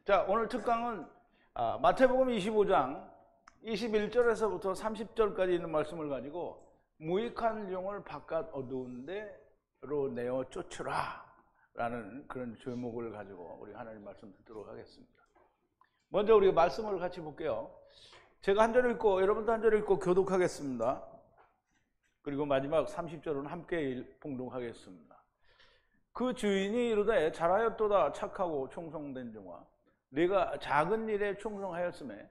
자, 오늘 특강은 마태복음 25장 21절에서부터 30절까지 있는 말씀을 가지고 무익한 종을 바깥 어두운 데로 내어 쫓으라 라는 그런 제목을 가지고 우리 하나님 말씀 듣도록 하겠습니다. 먼저 우리 말씀을 같이 볼게요. 제가 한 절 읽고 여러분도 한 절 읽고 교독하겠습니다. 그리고 마지막 30절은 함께 봉독하겠습니다. 그 주인이 이르되 잘하였도다 착하고 충성된 종아, 네가 작은 일에 충성하였음에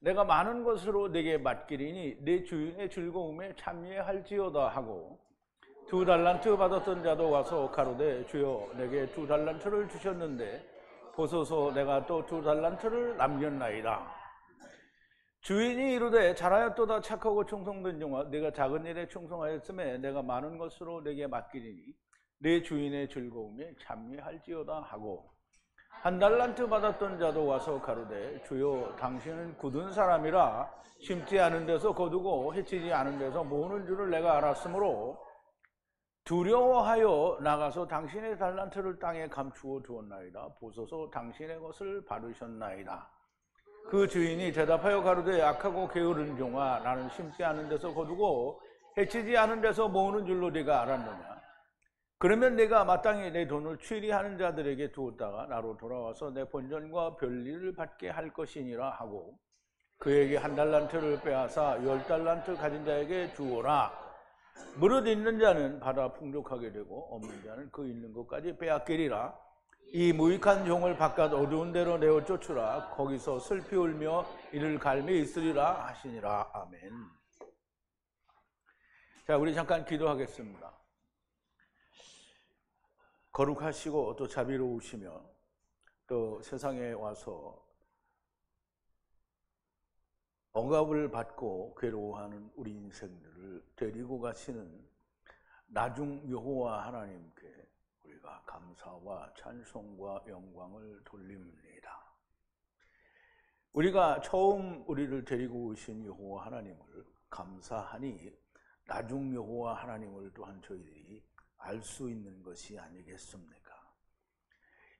내가 많은 것으로 네게 맡기리니 네 주인의 즐거움에 참여할지어다 하고 2달란트 받았던 자도 와서 가로되 주여 내게 2달란트를 주셨는데 보소서 내가 또 2달란트를 남겼나이다. 주인이 이르되 잘하였도다 착하고 충성된 종아, 네가 작은 일에 충성하였음에 내가 많은 것으로 네게 맡기리니 네 주인의 즐거움에 참여할지어다 하고 1달란트 받았던 자도 와서 가로되 주여 당신은 굳은 사람이라 심지 않은 데서 거두고 해치지 않은 데서 모으는 줄을 내가 알았으므로 두려워하여 나가서 당신의 달란트를 땅에 감추어 두었나이다. 보소서 당신의 것을 받으셨나이다. 그 주인이 대답하여 가로되 악하고 게으른 종아, 나는 심지 않은 데서 거두고 해치지 않은 데서 모으는 줄로 네가 알았느냐. 그러면 내가 마땅히 내 돈을 취리하는 자들에게 두었다가 나로 돌아와서 내 본전과 별일을 받게 할 것이니라 하고 그에게 1달란트를 빼앗아 10달란트 가진 자에게 주어라. 무릇 있는 자는 받아 풍족하게 되고 없는 자는 그 있는 것까지 빼앗기리라. 이 무익한 종을 바깥 어두운 데로 내어 쫓으라. 거기서 슬피 울며 이를 갈미 있으리라 하시니라. 아멘. 자, 우리 잠깐 기도하겠습니다. 거룩하시고 또 자비로우시며 또 세상에 와서 억압을 받고 괴로워하는 우리 인생들을 데리고 가시는 나중 여호와 하나님께 우리가 감사와 찬송과 영광을 돌립니다. 우리가 처음 우리를 데리고 오신 여호와 하나님을 감사하니 나중 여호와 하나님을 또한 저희들이 알 수 있는 것이 아니겠습니까?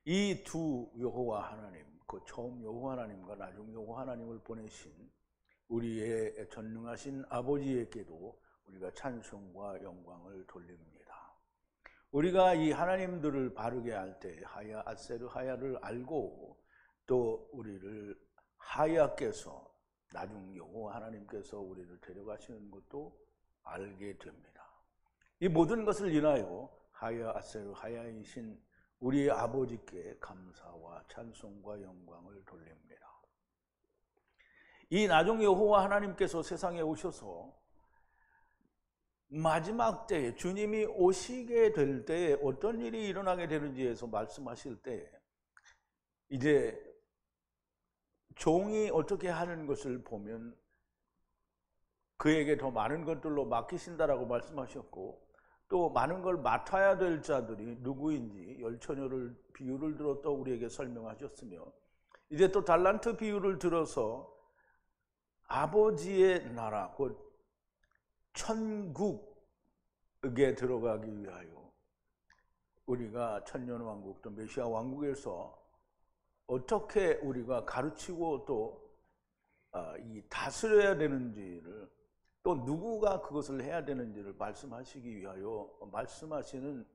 이 두 여호와 하나님, 그 처음 여호와 하나님과 나중 여호와 하나님을 보내신 우리의 전능하신 아버지에게도 우리가 찬송과 영광을 돌립니다. 우리가 이 하나님들을 바르게 할 때 하야 아세르 하야를 알고 또 우리를 하야께서 나중 여호와 하나님께서 우리를 데려가시는 것도 알게 됩니다. 이 모든 것을 인하여 하야 아세르 하야이신 우리의 아버지께 감사와 찬송과 영광을 돌립니다. 이 나중 여호와 하나님께서 세상에 오셔서 마지막 때에 주님이 오시게 될 때에 어떤 일이 일어나게 되는지에서 말씀하실 때 이제 종이 어떻게 하는 것을 보면 그에게 더 많은 것들로 맡기신다라고 말씀하셨고 또 많은 걸 맡아야 될 자들이 누구인지 열처녀를 비유를 들어 또 우리에게 설명하셨으며 이제 또 달란트 비유를 들어서 아버지의 나라 곧 천국에 들어가기 위하여 우리가 천년왕국 또 메시아 왕국에서 어떻게 우리가 가르치고 또 이 다스려야 되는지를 또 누구가 그것을 해야 되는지를 말씀하시기 위하여 말씀하시는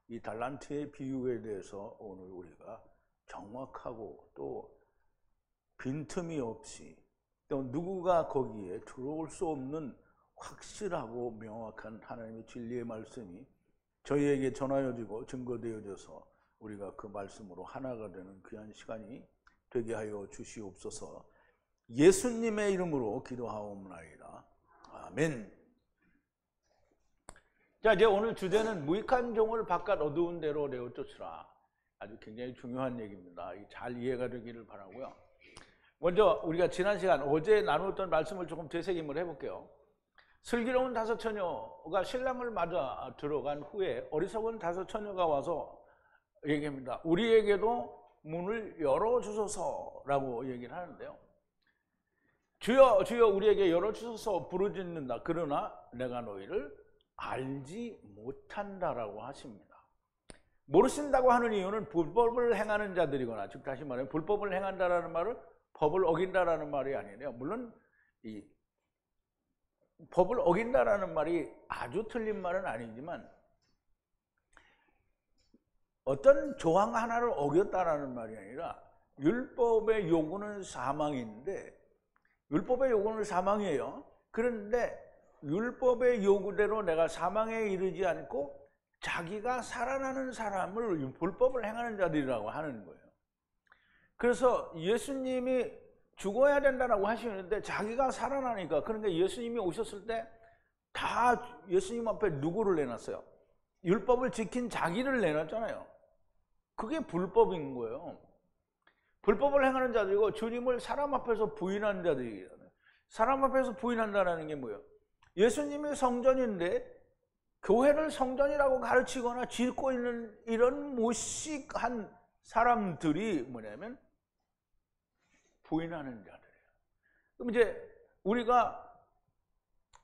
이 달란트의 비유에 대해서 오늘 우리가 정확하고 또 빈틈이 없이 또 누구가 거기에 들어올 수 없는 확실하고 명확한 하나님의 진리의 말씀이 저희에게 전하여지고 증거되어져서 우리가 그 말씀으로 하나가 되는 귀한 시간이 되게 하여 주시옵소서. 예수님의 이름으로 기도하옵나이다. 아멘. 자, 이제 오늘 주제는 무익한 종을 바깥 어두운 데로 내어 쫓으라. 아주 굉장히 중요한 얘기입니다. 잘 이해가 되기를 바라고요. 먼저 우리가 지난 시간 어제 나누었던 말씀을 조금 되새김을 해볼게요. 슬기로운 5 처녀가 신랑을 맞아 들어간 후에 어리석은 5 처녀가 와서 얘기합니다. 우리에게도 문을 열어주소서라고 얘기를 하는데요. 주여 주여 우리에게 열어주소서 부르짖는다. 그러나 내가 너희를 알지 못한다라고 하십니다. 모르신다고 하는 이유는 불법을 행하는 자들이거나, 즉 다시 말하면 불법을 행한다라는 말은 법을 어긴다라는 말이 아니에요. 물론 이 법을 어긴다라는 말이 아주 틀린 말은 아니지만 어떤 조항 하나를 어겼다라는 말이 아니라 율법의 요구는 사망인데, 율법의 요구는 사망이에요. 그런데 율법의 요구대로 내가 사망에 이르지 않고 자기가 살아나는 사람을 불법을 행하는 자들이라고 하는 거예요. 그래서 예수님이 죽어야 된다라고 하시는데 자기가 살아나니까, 그러니까 예수님이 오셨을 때 다 예수님 앞에 누구를 내놨어요? 율법을 지킨 자기를 내놨잖아요. 그게 불법인 거예요. 불법을 행하는 자들이고 주님을 사람 앞에서 부인하는 자들이에요. 사람 앞에서 부인한다는 게 뭐예요? 예수님이 성전인데 교회를 성전이라고 가르치거나 짓고 있는 이런 무식한 사람들이 뭐냐면 부인하는 자들이에요. 그럼 이제 우리가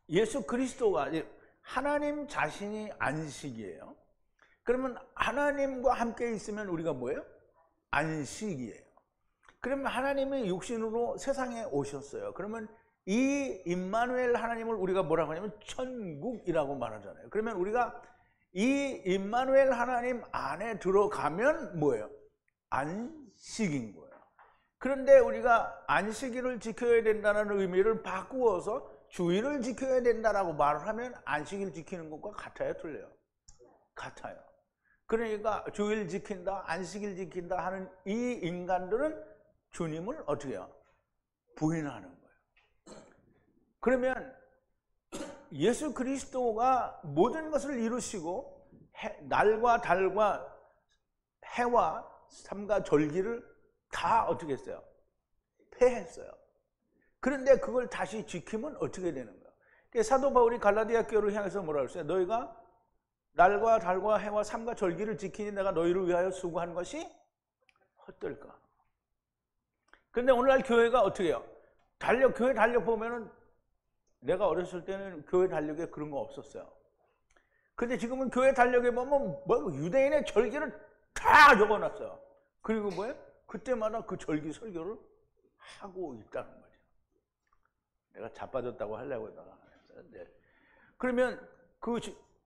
예수 그리스도가 하나님 자신이 안식이에요. 그러면 하나님과 함께 있으면 우리가 뭐예요? 안식이에요. 그러면 하나님이 육신으로 세상에 오셨어요. 그러면 이 임마누엘 하나님을 우리가 뭐라고 하냐면 천국이라고 말하잖아요. 그러면 우리가 이 임마누엘 하나님 안에 들어가면 뭐예요? 안식인 거예요. 그런데 우리가 안식일을 지켜야 된다는 의미를 바꾸어서 주일을 지켜야 된다라고 말을 하면 안식일 지키는 것과 같아요, 틀려요? 같아요. 그러니까 주일 지킨다, 안식일 지킨다 하는 이 인간들은 주님을 어떻게 해요? 부인하는 거예요. 그러면 예수 그리스도가 모든 것을 이루시고 날과 달과 해와 삼가 절기를 다 어떻게 했어요? 폐했어요. 그런데 그걸 다시 지키면 어떻게 되는 거예요? 사도 바울이 갈라디아 교회를 향해서 뭐라고 했어요? 너희가 날과 달과 해와 삼가 절기를 지키니 내가 너희를 위하여 수고한 것이 헛될까? 근데 오늘날 교회가 어떻게 해요? 교회 달력 보면은 내가 어렸을 때는 교회 달력에 그런 거 없었어요. 근데 지금은 교회 달력에 보면 뭐 유대인의 절기를 다 적어놨어요. 그리고 뭐예요? 그때마다 그 절기 설교를 하고 있다는 거죠. 내가 자빠졌다고 하려고 했다가 네. 그러면 그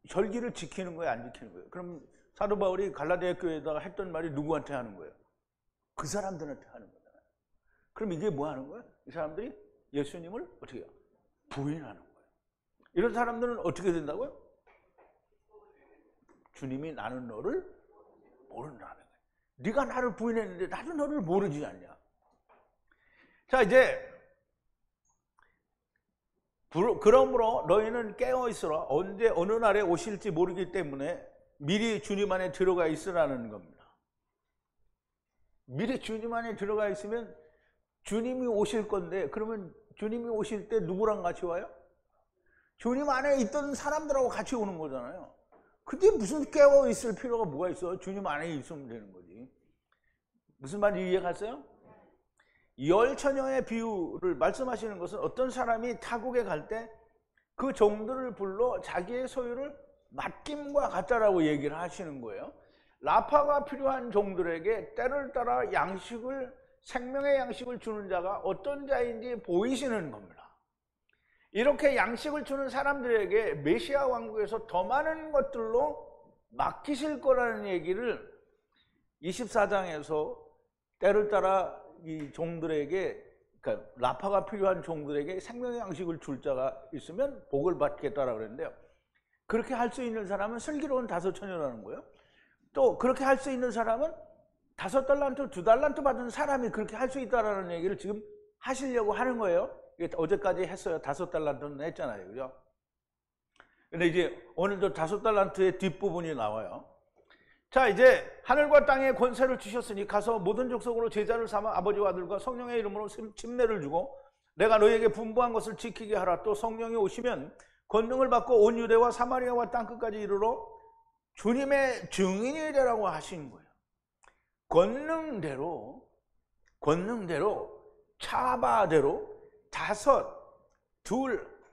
절기를 지키는 거예요, 안 지키는 거예요? 그럼 사도 바울이 갈라디아 교회에다가 했던 말이 누구한테 하는 거예요? 그 사람들한테 하는 거잖아요. 그럼 이게 뭐 하는 거예요? 이 사람들이 예수님을 어떻게 해요? 부인하는 거예요. 이런 사람들은 어떻게 된다고요? 주님이 나는 너를 모른다는 거예요. 네가 나를 부인했는데 나도 너를 모르지 않냐? 자, 이제 그러므로 너희는 깨어 있으라. 언제 어느 날에 오실지 모르기 때문에 미리 주님 안에 들어가 있으라는 겁니다. 미리 주님 안에 들어가 있으면 주님이 오실 건데, 그러면 주님이 오실 때 누구랑 같이 와요? 주님 안에 있던 사람들하고 같이 오는 거잖아요. 근데 무슨 깨어 있을 필요가 뭐가 있어요? 주님 안에 있으면 되는 거지. 무슨 말인지 이해갔어요? 열처녀의 비유를 말씀하시는 것은 어떤 사람이 타국에 갈 때 그 종들을 불러 자기의 소유를 맡김과 같다라고 얘기를 하시는 거예요. 라파가 필요한 종들에게 때를 따라 생명의 양식을 주는 자가 어떤 자인지 보이시는 겁니다. 이렇게 양식을 주는 사람들에게 메시아 왕국에서 더 많은 것들로 맡기실 거라는 얘기를 24장에서 때를 따라 이 종들에게, 그러니까 라파가 필요한 종들에게 생명의 양식을 줄 자가 있으면 복을 받겠다라고 그랬는데요. 그렇게 할 수 있는 사람은 슬기로운 5처녀라는 거예요. 또 그렇게 할 수 있는 사람은 5달란트, 2달란트 받은 사람이 그렇게 할 수 있다라는 얘기를 지금 하시려고 하는 거예요. 어제까지 했어요. 5달란트는 했잖아요. 그죠? 근데 이제 오늘도 5달란트의 뒷부분이 나와요. 자, 이제 하늘과 땅에 권세를 주셨으니 가서 모든 족속으로 제자를 삼아 아버지와 아들과 성령의 이름으로 침례를 주고 내가 너희에게 분부한 것을 지키게 하라. 또 성령이 오시면 권능을 받고 온 유대와 사마리아와 땅끝까지 이르러 주님의 증인이 되라고 하신 거예요. 권능대로 차바대로 5, 2,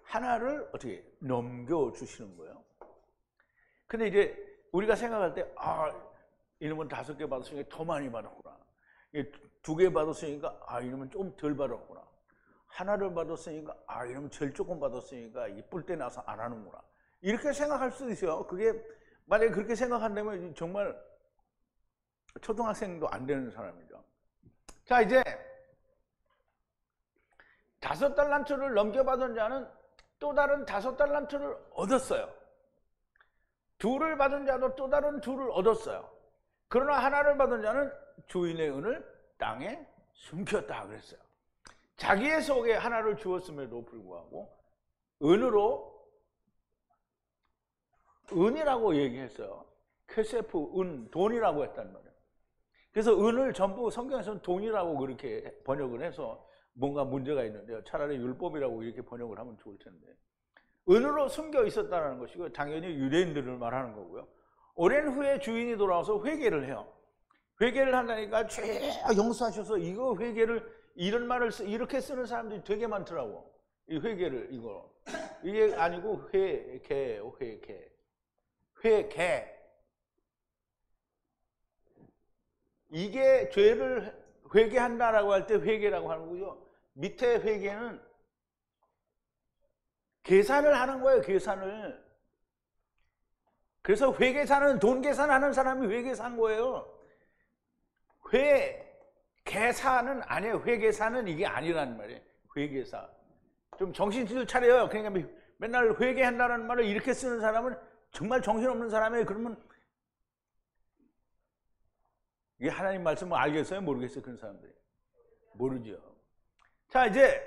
1를 어떻게 넘겨주시는 거예요. 근데 이제 우리가 생각할 때 이놈은 5개 받았으니까 더 많이 받았구나. 2개 받았으니까 이놈은 좀 덜 받았구나. 하나를 받았으니까 이놈은 제일 조금 받았으니까 이쁠 때 나서 안 하는구나. 이렇게 생각할 수도 있어요. 그게 만약에 그렇게 생각한다면 정말 초등학생도 안 되는 사람이죠. 자, 이제 5달란트를 넘겨받은 자는 또 다른 5달란트를 얻었어요. 2를 받은 자도 또 다른 2를 얻었어요. 그러나 하나를 받은 자는 주인의 은을 땅에 숨겼다 그랬어요. 자기의 속에 하나를 주었음에도 불구하고 은이라고 얘기했어요. 쾌세프, 은, 돈이라고 했단 말이에요. 그래서 은을 전부 성경에서는 돈이라고 그렇게 번역을 해서 뭔가 문제가 있는데요. 차라리 율법이라고 이렇게 번역을 하면 좋을 텐데. 은으로 숨겨 있었다는 것이고 당연히 유대인들을 말하는 거고요. 오랜 후에 주인이 돌아와서 회개를 해요. 회개를 한다니까 죄 용서하셔서 이거 회개를 이런 말을 이렇게 쓰는 사람들이 되게 많더라고. 이 회개를 이게 아니고 회개. 이게 죄를 회개한다라고 할 때 회개라고 하는 거죠. 밑에 회개는 계산을 하는 거예요. 계산을. 그래서 회계사는 돈 계산하는 사람이 회계사인 거예요. 회계사는 아니에요. 회계사는 이게 아니라는 말이에요. 회계사. 좀 정신줄 차려요. 그러니까 맨날 회계한다는 말을 이렇게 쓰는 사람은 정말 정신없는 사람이에요. 그러면 이게 하나님 말씀을 알겠어요? 모르겠어요? 그런 사람들이. 모르죠. 자, 이제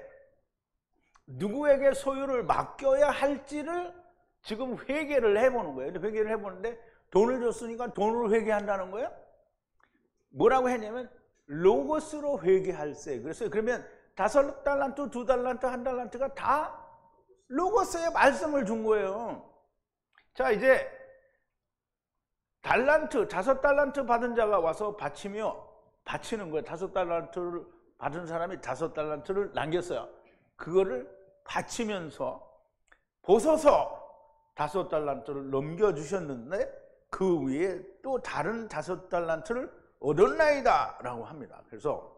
누구에게 소유를 맡겨야 할지를 지금 회개를 해보는 거예요. 회개를 해보는데 돈을 줬으니까 돈으로 회개한다는 거예요. 뭐라고 했냐면 로고스로 회개할세. 그래서 그러면 5달란트, 2달란트, 1달란트가 다 로고스의 말씀을 준 거예요. 자, 이제 5달란트 받은 자가 와서 바치는 거예요. 5달란트를 받은 사람이 5달란트를 남겼어요. 그거를 바치면서 보소서 5달란트를 넘겨주셨는데 그 위에 또 다른 5달란트를 얻었나이다 라고 합니다. 그래서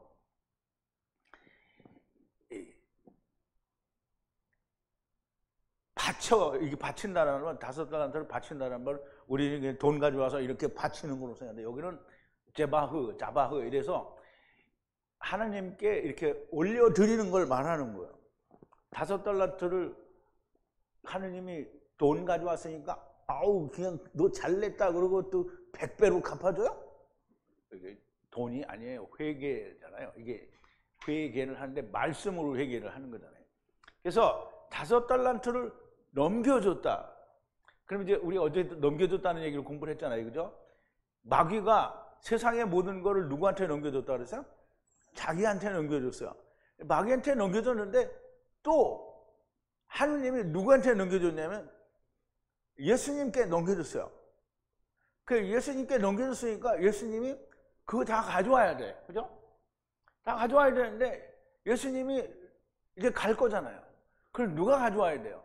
이게 바친다는 건 5달란트를 바친다는 말 우리 돈 가져와서 이렇게 바치는 걸로 생각하는데 여기는 자바흐 이래서 하나님께 이렇게 올려드리는 걸 말하는 거예요. 5달란트를 하느님이 돈 가져왔으니까 그냥 너 잘냈다 그러고 또 100배로 갚아줘요? 이게 돈이 아니에요. 회개잖아요. 이게 회개를 하는데 말씀으로 회개를 하는 거잖아요. 그래서 5달란트를 넘겨줬다. 그럼 이제 우리 어제 넘겨줬다는 얘기를 공부를 했잖아요. 그죠? 마귀가 세상의 모든 거를 누구한테 넘겨줬다 그랬어요? 자기한테 넘겨줬어요. 마귀한테 넘겨줬는데 또 하느님이 누구한테 넘겨줬냐면 예수님께 넘겨줬어요. 그 예수님께 넘겨줬으니까 예수님이 그거 다 가져와야 돼. 그죠? 다 가져와야 되는데 예수님이 이제 갈 거잖아요. 그럼 누가 가져와야 돼요?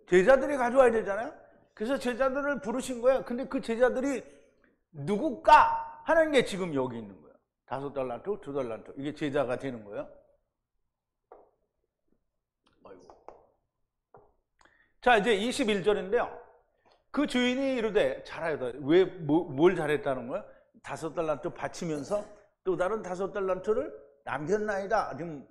제자들이 가져와야 되잖아요. 그래서 제자들을 부르신 거예요. 근데 그 제자들이 누굴까 하는 게 지금 여기 있는 거예요. 5달란트, 2달란트. 이게 제자가 되는 거예요. 자, 이제 21절인데요. 그 주인이 이르되 잘하였다. 왜 뭘 잘했다는 거예요? 5달란트 바치면서 또 다른 5달란트를 남겼나이다. 지금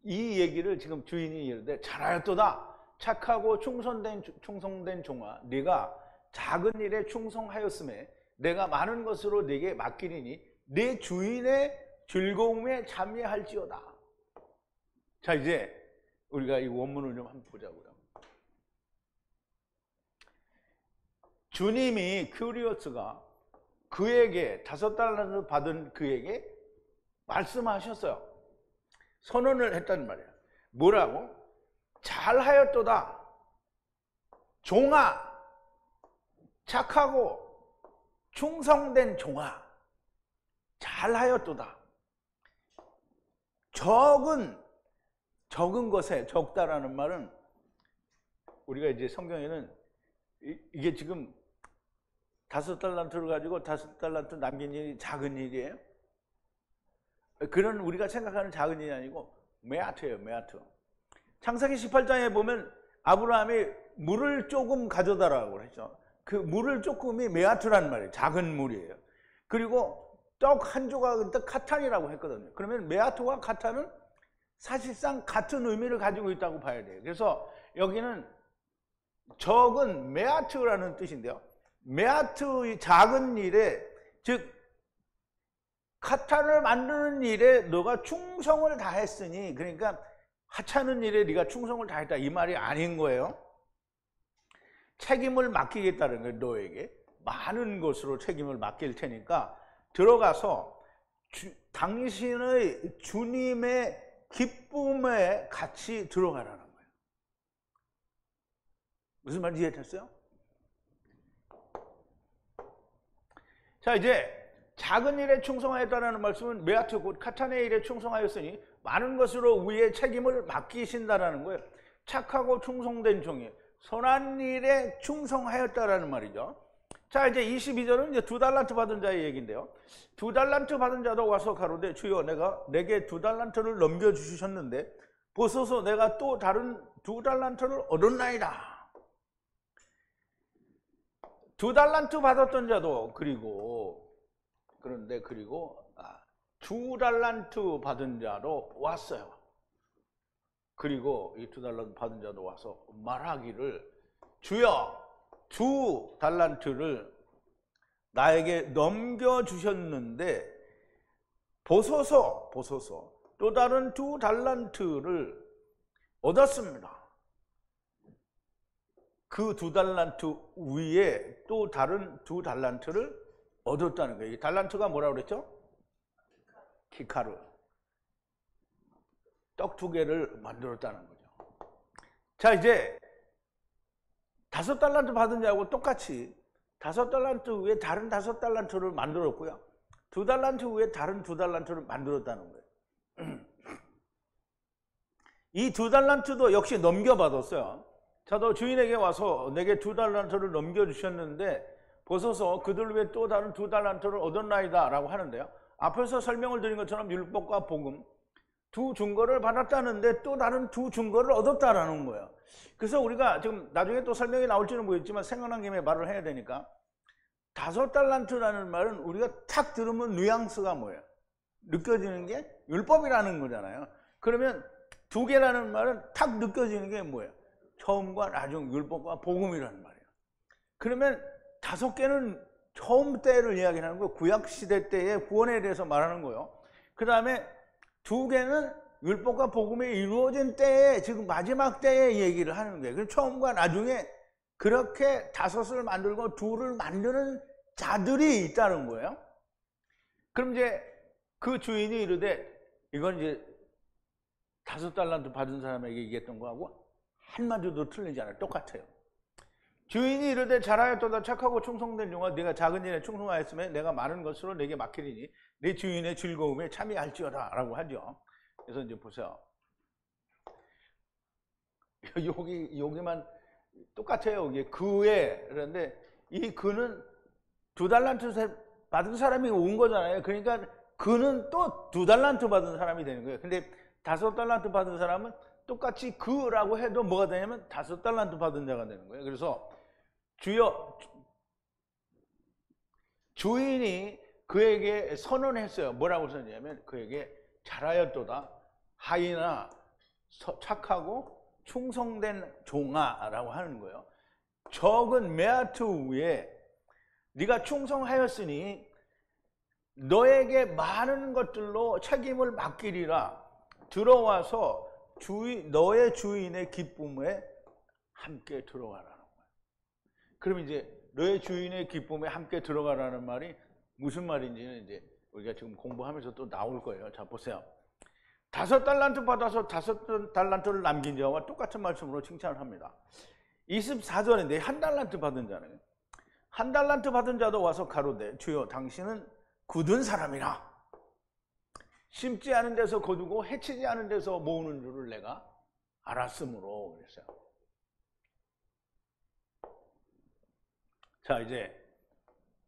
이 얘기를 지금 주인이 이르되 잘하였도다. 착하고 충성된 종아, 네가 작은 일에 충성하였음에 내가 많은 것으로 네게 맡기리니 네 주인의 즐거움에 참여할지어다. 자, 이제 우리가 이 원문을 좀 한번 보자고요. 주님이 큐리오스가 그에게 5달란트 받은 그에게 말씀하셨어요. 선언을 했단 말이에요. 뭐라고? 잘하였도다. 종아, 착하고 충성된 종아, 잘하였도다. 적은 것에 적다라는 말은 우리가 이제 성경에는 이게 지금 5달란트를 가지고 5달란트 남긴 일이 작은 일이에요? 그런 우리가 생각하는 작은 일이 아니고 메아트예요, 메아트. 창세기 18장에 보면 아브라함이 물을 조금 가져다라고 그랬죠. 그 물을 조금이 메아트라는 말이에요. 작은 물이에요. 그리고 떡 한 조각은 카탄이라고 했거든요. 그러면 메아트와 카탄은 사실상 같은 의미를 가지고 있다고 봐야 돼요. 그래서 여기는 적은 메아트라는 뜻인데요. 메아트의 작은 일에, 즉 카탄을 만드는 일에 너가 충성을 다했으니, 그러니까 하찮은 일에 네가 충성을 다했다 이 말이 아닌 거예요. 책임을 맡기겠다는 거예요. 너에게 많은 것으로 책임을 맡길 테니까 들어가서 당신의 주님의 기쁨에 같이 들어가라는 거예요. 무슨 말인지 이해됐어요? 자, 이제 작은 일에 충성하였다는 말씀은 메아트 곧 카탄의 일에 충성하였으니 많은 것으로 위에 책임을 맡기신다라는 거예요. 착하고 충성된 종이 선한 일에 충성하였다라는 말이죠. 자, 이제 22절은 이제 2달란트 받은 자의 얘기인데요. 2달란트 받은 자도 와서 가로되 주여 내게 2달란트를 넘겨주셨는데 보소서 내가 또 다른 2달란트를 얻었나이다. 2달란트 받았던 자도 그런데 2달란트 받은 자도 왔어요. 그리고 이 2달란트 받은 자도 와서 말하기를 주여 2달란트를 나에게 넘겨주셨는데 보소서 또 다른 2달란트를 얻었습니다. 그 2달란트 위에 또 다른 2달란트를 얻었다는 거예요. 이 달란트가 뭐라고 그랬죠? 키카르. 떡 2개를 만들었다는 거죠. 자, 이제 5달란트 받은 자하고 똑같이 5달란트 위에 다른 5달란트를 만들었고요. 2달란트 위에 다른 2달란트를 만들었다는 거예요. 이 2달란트도 역시 넘겨받았어요. 자도 주인에게 와서 내게 2달란트를 넘겨주셨는데 보소서 그들 위에 또 다른 2달란트를 얻었나이다 라고 하는데요. 앞에서 설명을 드린 것처럼 율법과 복음 두 증거를 받았다는데 또 다른 2 증거를 얻었다라는 거예요. 그래서 우리가 지금 나중에 또 설명이 나올지는 모르겠지만 생각난 김에 말을 해야 되니까 5달란트라는 말은 우리가 탁 들으면 뉘앙스가 뭐예요? 느껴지는 게 율법이라는 거잖아요. 그러면 2개라는 말은 탁 느껴지는 게 뭐예요? 처음과 나중 율법과 복음이라는 말이에요. 그러면 5개는 처음 때를 이야기하는 거예요. 구약시대 때의 구원에 대해서 말하는 거예요. 그 다음에 2개는 율법과 복음이 이루어진 때에, 지금 마지막 때의 얘기를 하는 거예요. 그래서 처음과 나중에 그렇게 5을 만들고 2를 만드는 자들이 있다는 거예요. 그럼 이제 그 주인이 이르되, 이건 이제 5달란트 받은 사람에게 얘기했던 거하고 한마디도 틀리지 않아요. 똑같아요. 주인이 이르되 잘하였도다 착하고 충성된 종아 네가 작은 일에 충성하였으면 내가 많은 것으로 내게 맡기리니 내 주인의 즐거움에 참여할지어다 라고 하죠. 그래서 이제 보세요. 여기만 똑같아요. 여기 그에, 그런데 이 그는 2달란트 받은 사람이 온 거잖아요. 그러니까 그는 또 2달란트 받은 사람이 되는 거예요. 근데 5달란트 받은 사람은 똑같이 그라고 해도 뭐가 되냐면 5달란트 받은 자가 되는 거예요. 그래서 주인이 그에게 선언했어요. 뭐라고 썼냐면 그에게 잘하였도다 하이나 착하고 충성된 종아라고 하는 거예요. 적은 메아트 위에 네가 충성하였으니 너에게 많은 것들로 책임을 맡기리라. 들어와서 너의 주인의 기쁨에 함께 들어가라는 거예요. 그럼 이제 너의 주인의 기쁨에 함께 들어가라는 말이 무슨 말인지는 이제 우리가 지금 공부하면서 또 나올 거예요. 자, 보세요. 5달란트 받아서 5달란트를 남긴 자와 똑같은 말씀으로 칭찬을 합니다. 24절인데 1달란트 받은 자는 1달란트 받은 자도 와서 가로되 주여 당신은 굳은 사람이라 심지 않은 데서 거두고 해치지 않은 데서 모으는 줄을 내가 알았으므로 그랬어요. 자, 이제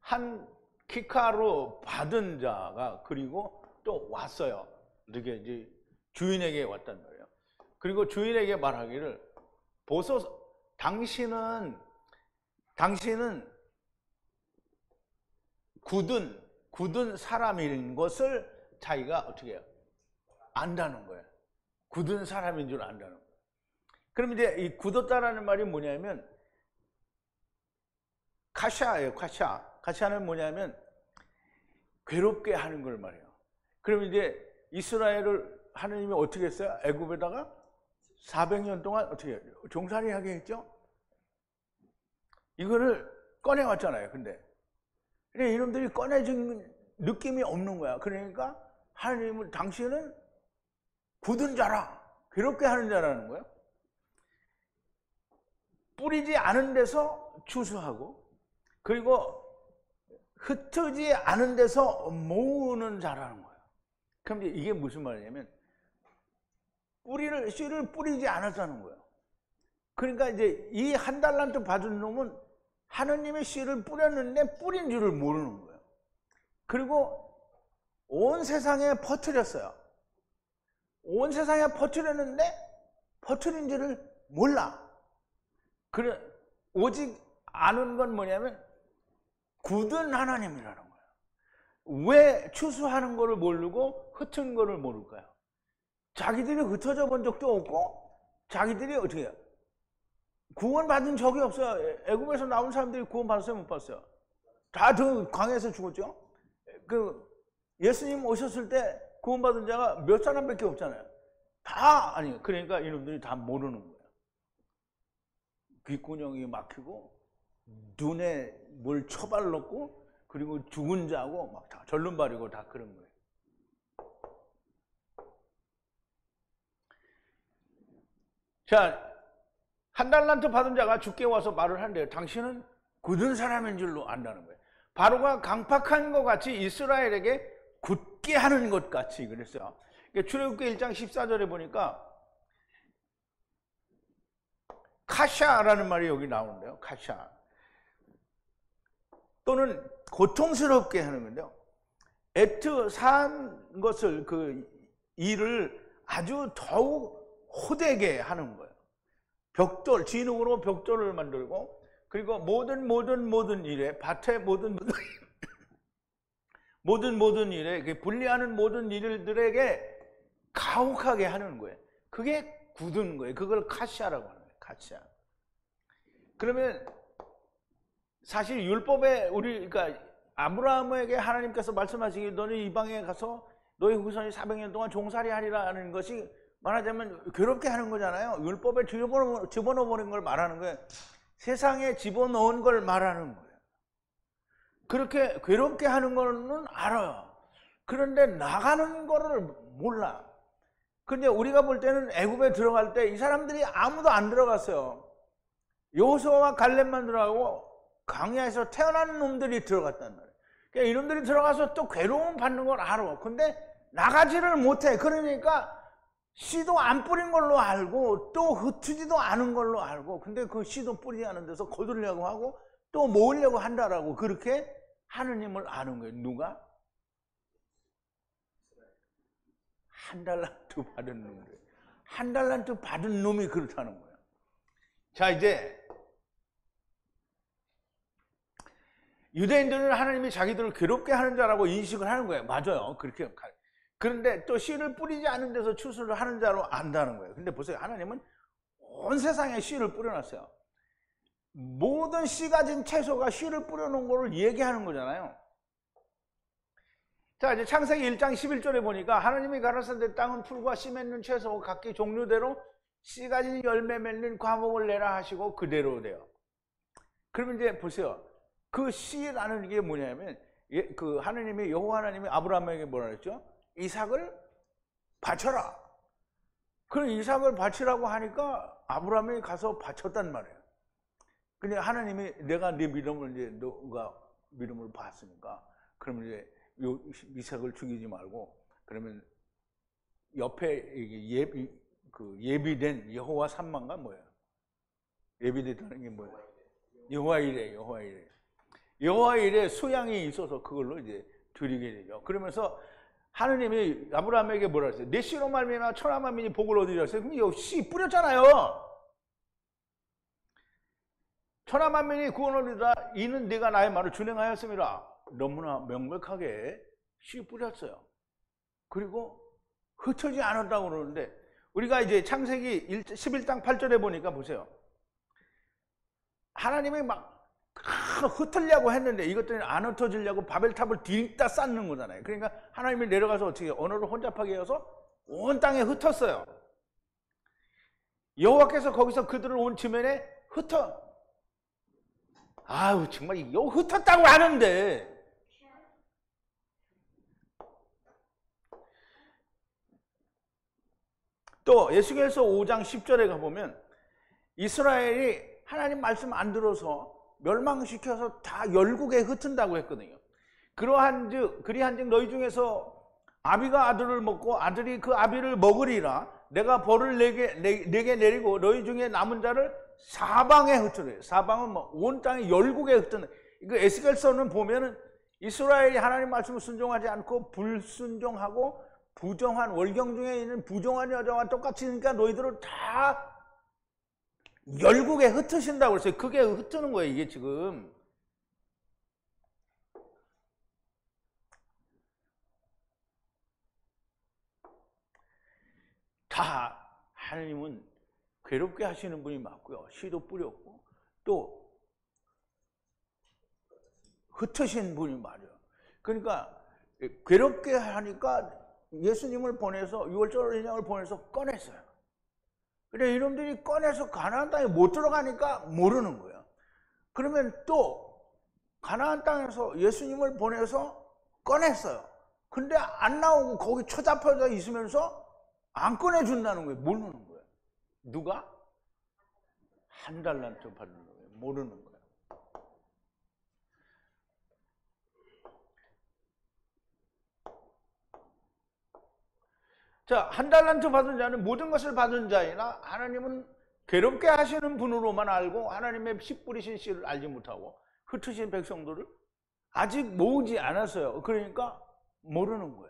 한 키카로 받은 자가 그리고 또 왔어요. 이렇게 이제 주인에게 왔단 말이에요. 그리고 주인에게 말하기를 보소서, 당신은 굳은 사람인 것을 자기가 어떻게 해요? 안다는 거예요. 굳은 사람인 줄 안다는 거예요. 그럼 이제 이 굳었다라는 말이 뭐냐면 카샤예요. 카샤는 뭐냐면 괴롭게 하는 걸 말해요. 그럼 이제 이스라엘을 하느님이 어떻게 했어요? 애굽에다가 400년 동안 어떻게 해요? 종살이 하게 했죠? 이거를 꺼내왔잖아요. 근데 이놈들이 꺼내진 느낌이 없는 거야. 그러니까 하나님은 당신은 굳은 자라, 괴롭게 하는 자라는 거예요. 뿌리지 않은 데서 추수하고, 그리고 흩어지지 않은 데서 모으는 자라는 거예요. 그럼 이제 이게 무슨 말이냐면 씨를 뿌리지 않았다는 거예요. 그러니까 이제 이 한 달란트 받은 놈은 하느님의 씨를 뿌렸는데 뿌린 줄을 모르는 거예요. 그리고 온 세상에 퍼뜨렸어요. 온 세상에 퍼뜨렸는데 퍼뜨린 줄을 몰라. 그래, 오직 아는 건 뭐냐면 굳은 하나님이라는 거예요. 왜 추수하는 거를 모르고 흩은 거를 모를까요? 자기들이 흩어져 본 적도 없고 자기들이 어떻게 해요? 구원받은 적이 없어요. 애굽에서 나온 사람들이 구원받았어요? 못 받았어요? 다 그 광야에서 죽었죠? 예수님 오셨을 때 구원받은 자가 몇 사람밖에 없잖아요. 그러니까 이놈들이 다 모르는 거예요. 귓구녕이 막히고 눈에 뭘 처발랐고 그리고 죽은 자고 막 다 절름발이고 다 그런 거예요. 자, 한 달란트 받은 자가 주께 와서 말을 한대요. 당신은 굳은 사람인 줄로 안다는 거예요. 바로가 강팍한 것 같이 이스라엘에게 굳게 하는 것 같이 그랬어요. 출애굽기 1장 14절에 보니까 카샤라는 말이 여기 나오는데요. 카샤. 또는 고통스럽게 하는 건데요. 애트산 것을 일을 아주 더욱 호되게 하는 거예요. 벽돌, 진흙으로 벽돌을 만들고 그리고 모든 일에 밭의 모든 일에 분리하는 모든 일들에게 가혹하게 하는 거예요. 그게 굳은 거예요. 그걸 카시아라고 하는 거예요. 카시아. 그러면 사실 율법에 그러니까 아브라함에게 하나님께서 말씀하시기 너는 이방에 가서 너희 후손이 400년 동안 종살이 하리라는 것이 말하자면 괴롭게 하는 거잖아요. 율법에 집어넣어버린 걸 말하는 거예요. 세상에 집어넣은 걸 말하는 거예요. 그렇게 괴롭게 하는 거는 알아요. 그런데 나가는 거를 몰라. 근데 우리가 볼 때는 애굽에 들어갈 때 이 사람들이 아무도 안 들어갔어요. 여호수아와 갈렙만 들어가고 광야에서 태어난 놈들이 들어갔단 말이에요. 그러니까 이놈들이 들어가서 또 괴로움 받는 걸 알아. 근데 나가지를 못해. 그러니까 씨도 안 뿌린 걸로 알고 또 흩어지도 않은 걸로 알고 근데 그 씨도 뿌리지 않은 데서 거두려고 하고 또 모으려고 한다라고 그렇게 하느님을 아는 거예요. 누가? 한 달란트 받은 놈들. 한 달란트 받은 놈이 그렇다는 거예요. 자, 이제 유대인들은 하나님이 자기들을 괴롭게 하는 자라고 인식을 하는 거예요. 맞아요. 그렇게. 그런데 또 씨를 뿌리지 않은 데서 추수를 하는 자로 안다는 거예요. 근데 보세요. 하나님은 온 세상에 씨를 뿌려놨어요. 모든 씨 가진 채소가 씨를 뿌려놓은 거를 얘기하는 거잖아요. 자, 이제 창세기 1장 11절에 보니까 하나님이 가라사대 땅은 풀과 씨 맺는 채소 각기 종류대로 씨 가진 열매 맺는 과목을 내라 하시고 그대로 돼요. 그러면 이제 보세요. 그 씨라는 게 뭐냐면 하나님이 여호와 하나님이 아브라함에게 뭐라 그랬죠? 이삭을 바쳐라. 그럼 이삭을 바치라고 하니까 아브라함이 가서 바쳤단 말이에요. 근데 하나님이 내가 네 믿음을 이제 너가 믿음을 봤으니까 그러면 이제 이삭을 죽이지 말고 그러면 옆에 예비된 여호와 산만가 뭐예요? 예비됐다는 게 뭐예요? 여호와 이레. 여호와 일에 수양이 있어서 그걸로 이제 드리게 되죠. 그러면서 하느님이 아브라함에게 뭐라 했어요? 내 씨로 말미암아 천하 만민이 복을 얻으리라 했어요. 그럼 이 씨 뿌렸잖아요. 천하 만민이 구원을 얻으리라 이는 네가 나의 말을 준행하였음이라. 너무나 명백하게 씨 뿌렸어요. 그리고 흩어지지 않았다고 그러는데, 우리가 이제 창세기 11장 8절에 보니까 보세요. 하나님이 막 흩으려고 했는데 이것들이 안 흩어지려고 바벨탑을 뒤집다 쌓는 거잖아요. 그러니까 하나님이 내려가서 어떻게 언어를 혼잡하게 해서 온 땅에 흩었어요. 여호와께서 거기서 그들을 온 지면에 흩어. 아우 정말 이거 흩었다고 하는데, 또 에스겔서 5장 10절에 가보면 이스라엘이 하나님 말씀 안 들어서 멸망시켜서 다 열국에 흩은다고 했거든요. 그리한즉 너희 중에서 아비가 아들을 먹고 아들이 그 아비를 먹으리라. 내가 벌을 내게 내리고 너희 중에 남은 자를 사방에 흩으리라. 사방은 뭐 온 땅에 열국에 흩은다. 이거 에스겔서는 보면은 이스라엘이 하나님 말씀을 순종하지 않고 불순종하고 부정한, 월경 중에 있는 부정한 여자와 똑같이, 그러니까 너희들을 다 열국에 흩으신다고 그랬어요. 그게 흩트는 거예요, 이게 지금. 다 하나님은 괴롭게 하시는 분이 맞고요. 씨도 뿌렸고 또 흩으신 분이 맞아요. 그러니까 괴롭게 하니까 예수님을 보내서, 유월절 인양을 보내서 꺼냈어요. 근데 이놈들이 꺼내서 가나안 땅에 못 들어가니까 모르는 거예요. 그러면 또 가나안 땅에서 예수님을 보내서 꺼냈어요. 근데 안 나오고 거기 초잡혀져 있으면서 안 꺼내준다는 거예요. 모르는 거예요. 누가? 한 달란트 받는 거예요. 모르는 거예요. 자, 한 달란트 받은 자는 모든 것을 받은 자이나 하나님은 괴롭게 하시는 분으로만 알고 하나님의 씨 뿌리신 씨를 알지 못하고 흩으신 백성들을 아직 모으지 않았어요. 그러니까 모르는 거예요.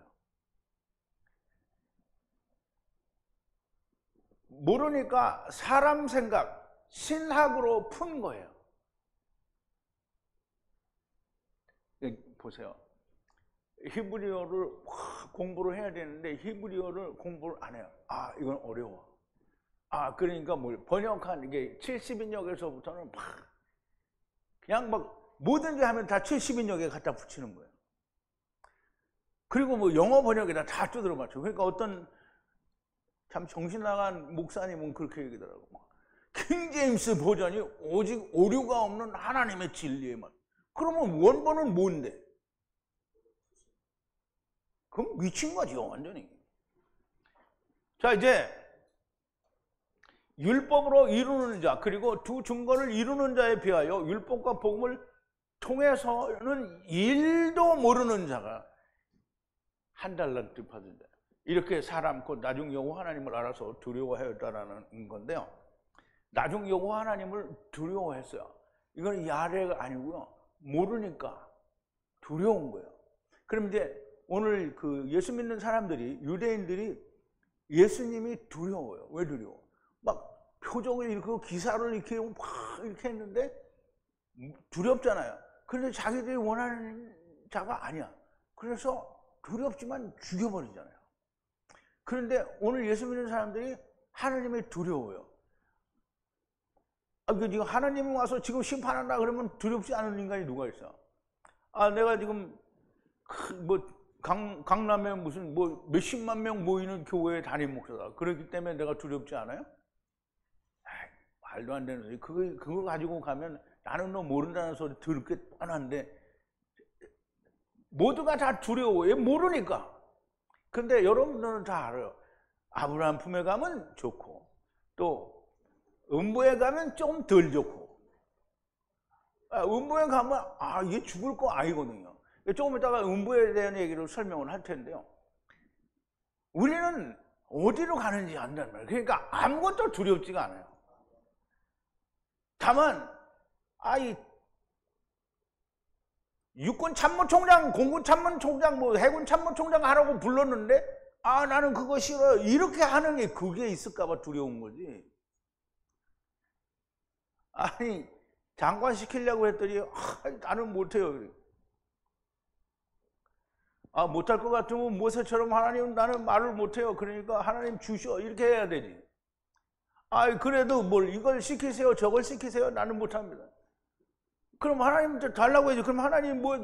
모르니까 사람 생각, 신학으로 푼 거예요. 보세요. 히브리어를 공부를 해야 되는데 히브리어를 공부를 안 해요. 아, 이건 어려워. 아, 그러니까 뭘 번역한 이게 70인역에서부터는 막 그냥 막 뭐든지 하면 다 70인역에 갖다 붙이는 거예요. 그리고 뭐 영어 번역에다 다 두드려 맞춰. 그러니까 어떤 참 정신 나간 목사님은 그렇게 얘기하더라고. 킹 제임스 버전이 오직 오류가 없는 하나님의 진리에만. 그러면 원본은 뭔데? 그럼 미친 거죠, 완전히. 자, 이제 율법으로 이루는 자, 그리고 두 증거를 이루는 자에 비하여 율법과 복음을 통해서는 일도 모르는 자가 한 달란트 받은 자. 이렇게 사람 곧 나중 여호와 하나님을 알아서 두려워하였다라는 건데요. 나중 여호와 하나님을 두려워했어요. 이건 야래가 아니고요. 모르니까 두려운 거예요. 그럼 이제 오늘 그 예수 믿는 사람들이, 유대인들이 예수님이 두려워요. 왜 두려워? 막 표적을 읽고 기사를 이렇게 막 이렇게 했는데 두렵잖아요. 그런데 자기들이 원하는 자가 아니야. 그래서 두렵지만 죽여버리잖아요. 그런데 오늘 예수 믿는 사람들이 하나님이 두려워요. 아, 지금 하나님이 와서 지금 심판한다 그러면 두렵지 않은 인간이 누가 있어? 아, 내가 지금 뭐 강남에 무슨 뭐 몇십만 명 모이는 교회의 담임 목사다. 그렇기 때문에 내가 두렵지 않아요? 에이, 말도 안 되는 소리. 그거 가지고 가면 나는 너 모른다는 소리 들을 게 뻔한데 모두가 다 두려워요. 모르니까. 근데 여러분들은 다 알아요. 아브라함 품에 가면 좋고 또 음부에 가면 좀 덜 좋고, 음부에 가면 얘 죽을 거 아니거든요. 조금 이따가 음부에 대한 얘기를 설명을 할 텐데요. 우리는 어디로 가는지 안다는 말이에요. 그러니까 아무것도 두렵지가 않아요. 다만 육군 참모총장, 공군 참모총장, 뭐 해군 참모총장 하라고 불렀는데 아 나는 그거 싫어요 이렇게 하는 게 그게 있을까 봐 두려운 거지. 아니 장관 시키려고 했더니 나는 못해요. 아 못할 것 같으면 모세처럼 하나님 나는 말을 못해요. 그러니까 하나님 주셔 이렇게 해야 되지. 아 그래도 뭘 이걸 시키세요 저걸 시키세요 나는 못합니다. 그럼 하나님한테 달라고 해야지. 그럼 하나님 뭐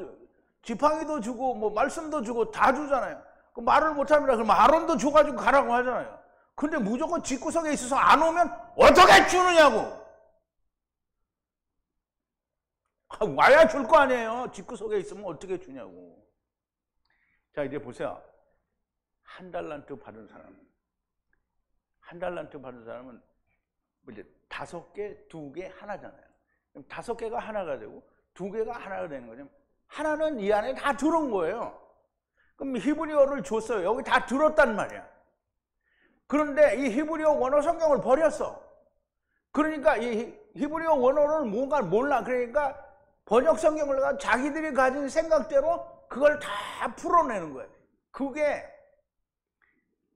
지팡이도 주고 뭐 말씀도 주고 다 주잖아요. 그 말을 못합니다. 그럼 아론도 줘가지고 가라고 하잖아요. 근데 무조건 집구석에 있어서 안 오면 어떻게 주느냐고. 와야 줄 거 아니에요. 집구석에 있으면 어떻게 주냐고. 자 이제 보세요. 한 달란트 받은 사람은 이제 5개, 2개, 하나잖아요. 그럼 5개가 하나가 되고 2개가 하나가 되는 거죠. 하나는 이 안에 다 들어온 거예요. 그럼 히브리어를 줬어요. 여기 다 들었단 말이야. 그런데 이 히브리어 원어 성경을 버렸어. 그러니까 이 히브리어 원어는 뭔가 몰라. 그러니까 번역 성경을 가지고 자기들이 가진 생각대로 그걸 다 풀어내는 거예요. 그게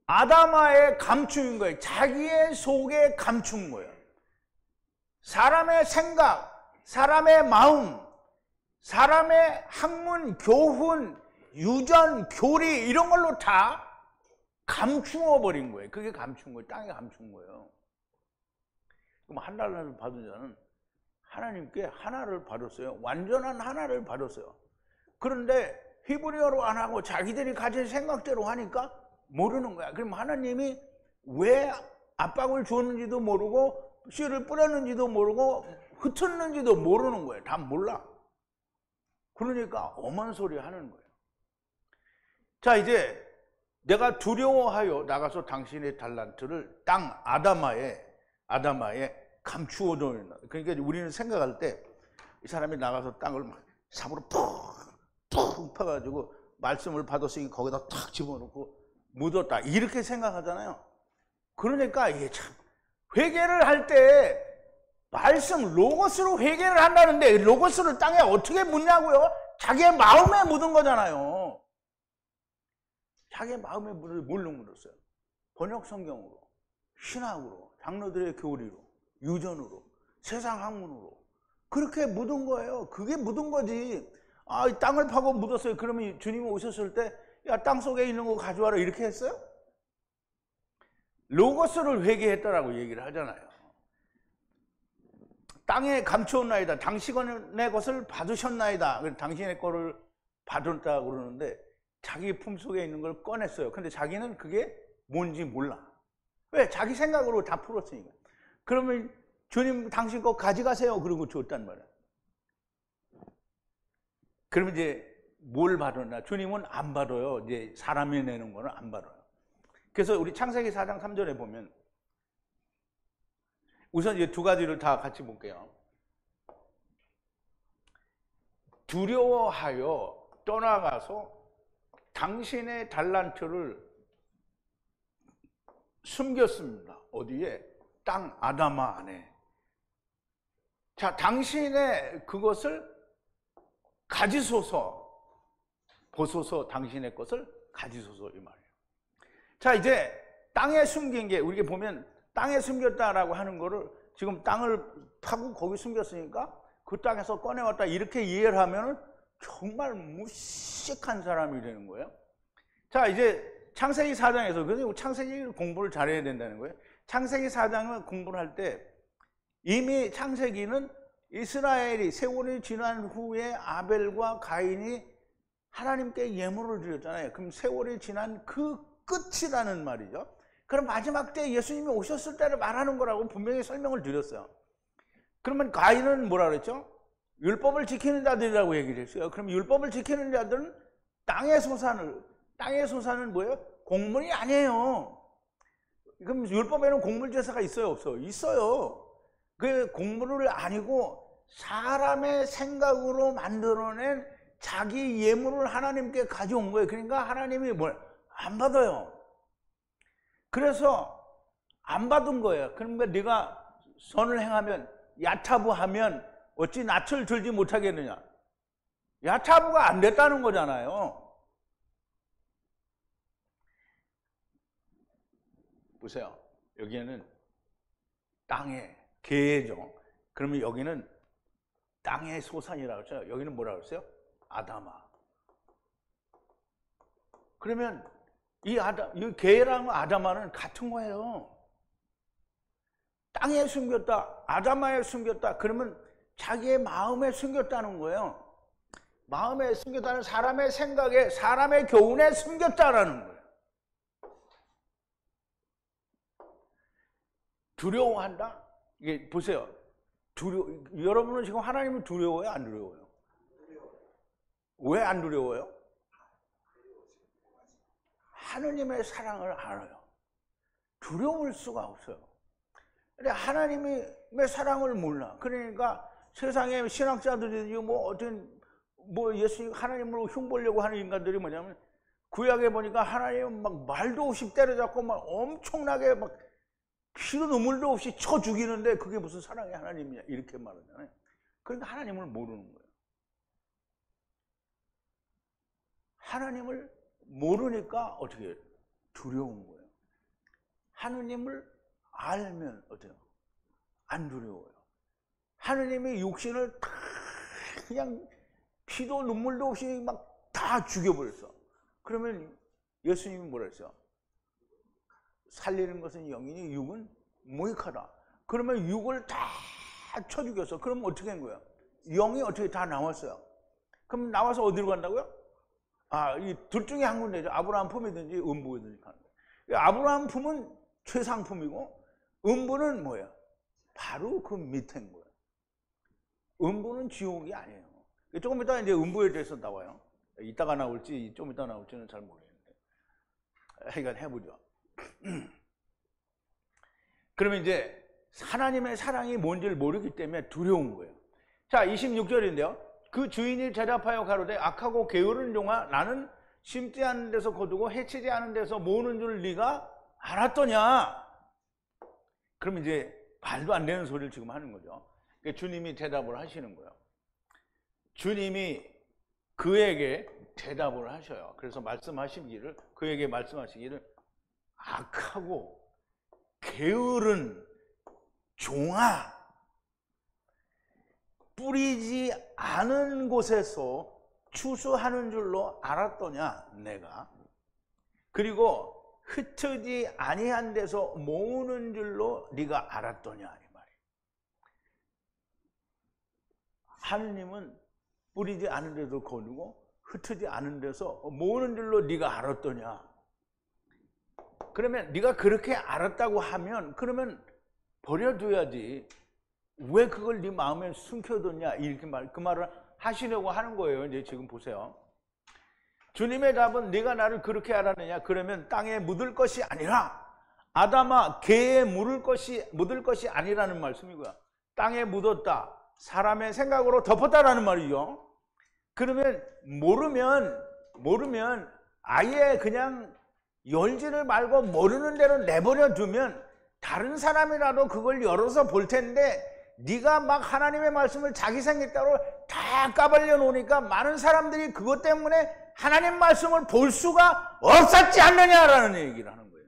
아담아의 감추인 거예요. 자기의 속에 감춘 거예요. 사람의 생각, 사람의 마음, 사람의 학문, 교훈, 유전, 교리 이런 걸로 다 감추어 버린 거예요. 그게 감춘 거예요. 땅에 감춘 거예요. 그럼 한 달란트 받은 자는 하나님께 하나를 받았어요. 완전한 하나를 받았어요. 그런데 히브리어로 안 하고 자기들이 가진 생각대로 하니까 모르는 거야. 그럼 하나님이 왜 압박을 줬는지도 모르고 씨를 뿌렸는지도 모르고 흩었는지도 모르는 거예요. 다 몰라. 그러니까 엄한 소리 하는 거예요. 자 이제 내가 두려워하여 나가서 당신의 달란트를 땅 아담아에 감추어 놓는다. 그러니까 우리는 생각할 때 이 사람이 나가서 땅을 막 삽으로 푹 파가지고 말씀을 받았으니 거기다 탁 집어넣고 묻었다 이렇게 생각하잖아요. 그러니까 이게 참 회개를 할 때 말씀 로고스로 회개를 한다는데 로고스를 땅에 어떻게 묻냐고요? 자기의 마음에 묻은 거잖아요. 자기의 마음에 뭘로 묻었어요? 번역 성경으로, 신학으로, 장로들의 교리로, 유전으로, 세상 학문으로 그렇게 묻은 거예요. 그게 묻은 거지. 아, 이 땅을 파고 묻었어요. 그러면 주님이 오셨을 때 야, 땅 속에 있는 거 가져와라 이렇게 했어요? 로고스를 회개했다라고 얘기를 하잖아요. 땅에 감추었나이다. 당신의 것을 받으셨나이다. 당신의 거를 받았다고 그러는데 자기 품속에 있는 걸 꺼냈어요. 근데 자기는 그게 뭔지 몰라. 왜? 자기 생각으로 다 풀었으니까. 그러면 주님 당신 거 가져가세요. 그러고 줬단 말이야. 그러면 이제 뭘 받았나? 주님은 안 받아요. 이제 사람이 내는 거는 안 받아요. 그래서 우리 창세기 4장 3절에 보면 우선 이제 2가지를 다 같이 볼게요. 두려워하여 떠나가서 당신의 달란트를 숨겼습니다. 어디에? 땅 아담아 안에. 자, 당신의 그것을 가지소서, 보소서 당신의 것을 가지소서 이 말이에요. 자, 이제 땅에 숨긴 게 우리가 보면 땅에 숨겼다라고 하는 거를 지금 땅을 파고 거기 숨겼으니까 그 땅에서 꺼내왔다 이렇게 이해를 하면 정말 무식한 사람이 되는 거예요. 자, 이제 창세기 4장에서 그래서 창세기 공부를 잘해야 된다는 거예요. 창세기 4장을 공부를 할 때 이미 창세기는 이스라엘이 세월이 지난 후에 아벨과 가인이 하나님께 예물을 드렸잖아요. 그럼 세월이 지난 그 끝이라는 말이죠. 그럼 마지막 때 예수님이 오셨을 때를 말하는 거라고 분명히 설명을 드렸어요. 그러면 가인은 뭐라 그랬죠? 율법을 지키는 자들이라고 얘기를 했어요. 그럼 율법을 지키는 자들은 땅의 소산은 뭐예요? 곡물이 아니에요. 그럼 율법에는 곡물 제사가 있어요, 없어요? 있어요. 그 곡물을 아니고 사람의 생각으로 만들어낸 자기 예물을 하나님께 가져온 거예요. 그러니까 하나님이 뭘 안 받아요. 그래서 안 받은 거예요. 그러니까 네가 선을 행하면 야타부하면 어찌 낯을 들지 못하겠느냐. 야차부가 안 됐다는 거잖아요. 보세요. 여기에는 땅의 계죠. 그러면 여기는 땅의 소산이라고 했죠. 여기는 뭐라고 했어요? 아담아. 그러면 이 계랑 아담아는 같은 거예요. 땅에 숨겼다, 아담아에 숨겼다. 그러면 자기의 마음에 숨겼다는 거예요. 마음에 숨겼다는 사람의 생각에, 사람의 교훈에 숨겼다라는 거예요. 두려워한다? 이게 보세요. 여러분은 지금 하나님을 두려워요? 안 두려워요? 왜 안 두려워요? 하느님의 사랑을 알아요. 두려울 수가 없어요. 근데 하나님의 사랑을 몰라. 그러니까 세상에 신학자들이 예수 하나님으로 흉보려고 하는 인간들이 뭐냐면, 구약에 보니까 하나님은 막 말도 없이 때려잡고 막 엄청나게 막 피도 눈물도 없이 쳐 죽이는데 그게 무슨 사랑의 하나님이냐 이렇게 말하잖아요. 그러니까 하나님을 모르는 거예요. 하나님을 모르니까 어떻게 해요? 두려운 거예요. 하나님을 알면 어때요? 안 두려워요. 하나님의 육신을 다 그냥 피도 눈물도 없이 막 다 죽여버렸어. 그러면 예수님이 뭐라 했어요? 살리는 것은 영이니 육은 무익하다. 그러면 육을 다 쳐 죽였어. 그럼 어떻게 한 거야? 영이 어떻게 다 나왔어요? 그럼 나와서 어디로 간다고요? 이 둘 중에 한 군데죠. 아브라함 품이든지 음부이든지 가는 거예요. 아브라함 품은 최상품이고 음부는 뭐예요? 바로 그 밑에인 거예요. 음부는 지옥이 아니에요. 조금 이따 이제 음부에 대해서 나와요. 이따가 나올지 좀 이따 나올지는 잘 모르겠는데 하여간 해보죠. 그러면 이제 하나님의 사랑이 뭔지를 모르기 때문에 두려운 거예요. 자, 26절인데요. 그 주인이 대답하여 가로되 악하고 게으른 종아, 나는 심지 않은 데서 거두고 해치지 않은 데서 모으는 줄 네가 알았더냐. 그럼 이제 말도 안 되는 소리를 지금 하는 거죠. 주님이 대답을 하시는 거예요. 주님이 그에게 대답을 하셔요. 그래서 그에게 말씀하시기를 악하고 게으른 종아, 뿌리지 않은 곳에서 추수하는 줄로 알았더냐 내가. 그리고 흩어지 아니한 데서 모으는 줄로 네가 알았더냐 이 말이에요. 하느님은 뿌리지 않은 데도 거두고 흩어지 않은 데서 모으는 줄로 네가 알았더냐. 그러면 네가 그렇게 알았다고 하면 그러면 버려둬야지. 왜 그걸 네 마음에 숨겨뒀냐 이렇게 그 말을 하시려고 하는 거예요. 이제 지금 보세요. 주님의 답은 네가 나를 그렇게 알았느냐? 그러면 땅에 묻을 것이 아니라 아담아 개에 묻을 것이 아니라는 말씀이고요. 땅에 묻었다. 사람의 생각으로 덮었다라는 말이죠. 그러면 모르면 아예 그냥 열지를 말고 모르는 대로 내버려 두면 다른 사람이라도 그걸 열어서 볼 텐데 네가 막 하나님의 말씀을 자기 생각대로 다 까발려 놓으니까 많은 사람들이 그것 때문에 하나님 말씀을 볼 수가 없었지 않느냐라는 얘기를 하는 거예요.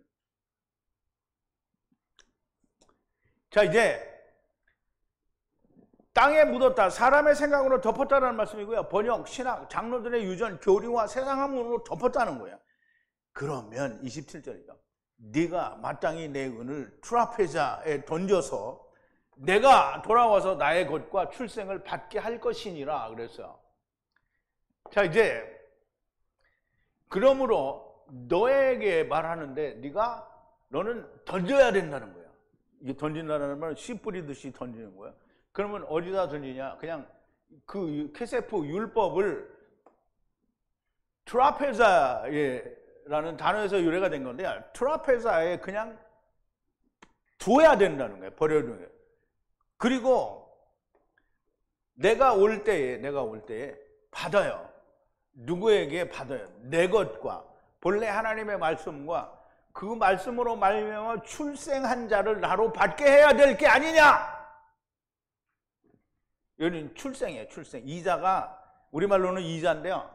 자, 이제 땅에 묻었다, 사람의 생각으로 덮었다는 말씀이고요. 번역, 신학, 장로들의 유전, 교리와 세상함으로 덮었다는 거예요. 그러면 27절이죠. 네가 마땅히 내 은을 트라페자에 던져서 내가 돌아와서 나의 것과 출생을 받게 할 것이니라 그랬어요. 자, 이제 그러므로 너에게 말하는데 너는 던져야 된다는 거야. 이게 던진다는 말은 씨 뿌리듯이 던지는 거야. 그러면 어디다 던지냐? 그냥 그 케세프 율법을 트라페자라는 단어에서 유래가 된 건데 트라페자에 그냥 둬야 된다는 거예요. 버려두는 거예요. 그리고 내가 올 때에 받아요. 누구에게 받아요? 내 것과 본래 하나님의 말씀과 그 말씀으로 말미암아 출생한 자를 나로 받게 해야 될 게 아니냐? 여기는 출생이에요. 출생. 이자가 우리말로는 이자인데요.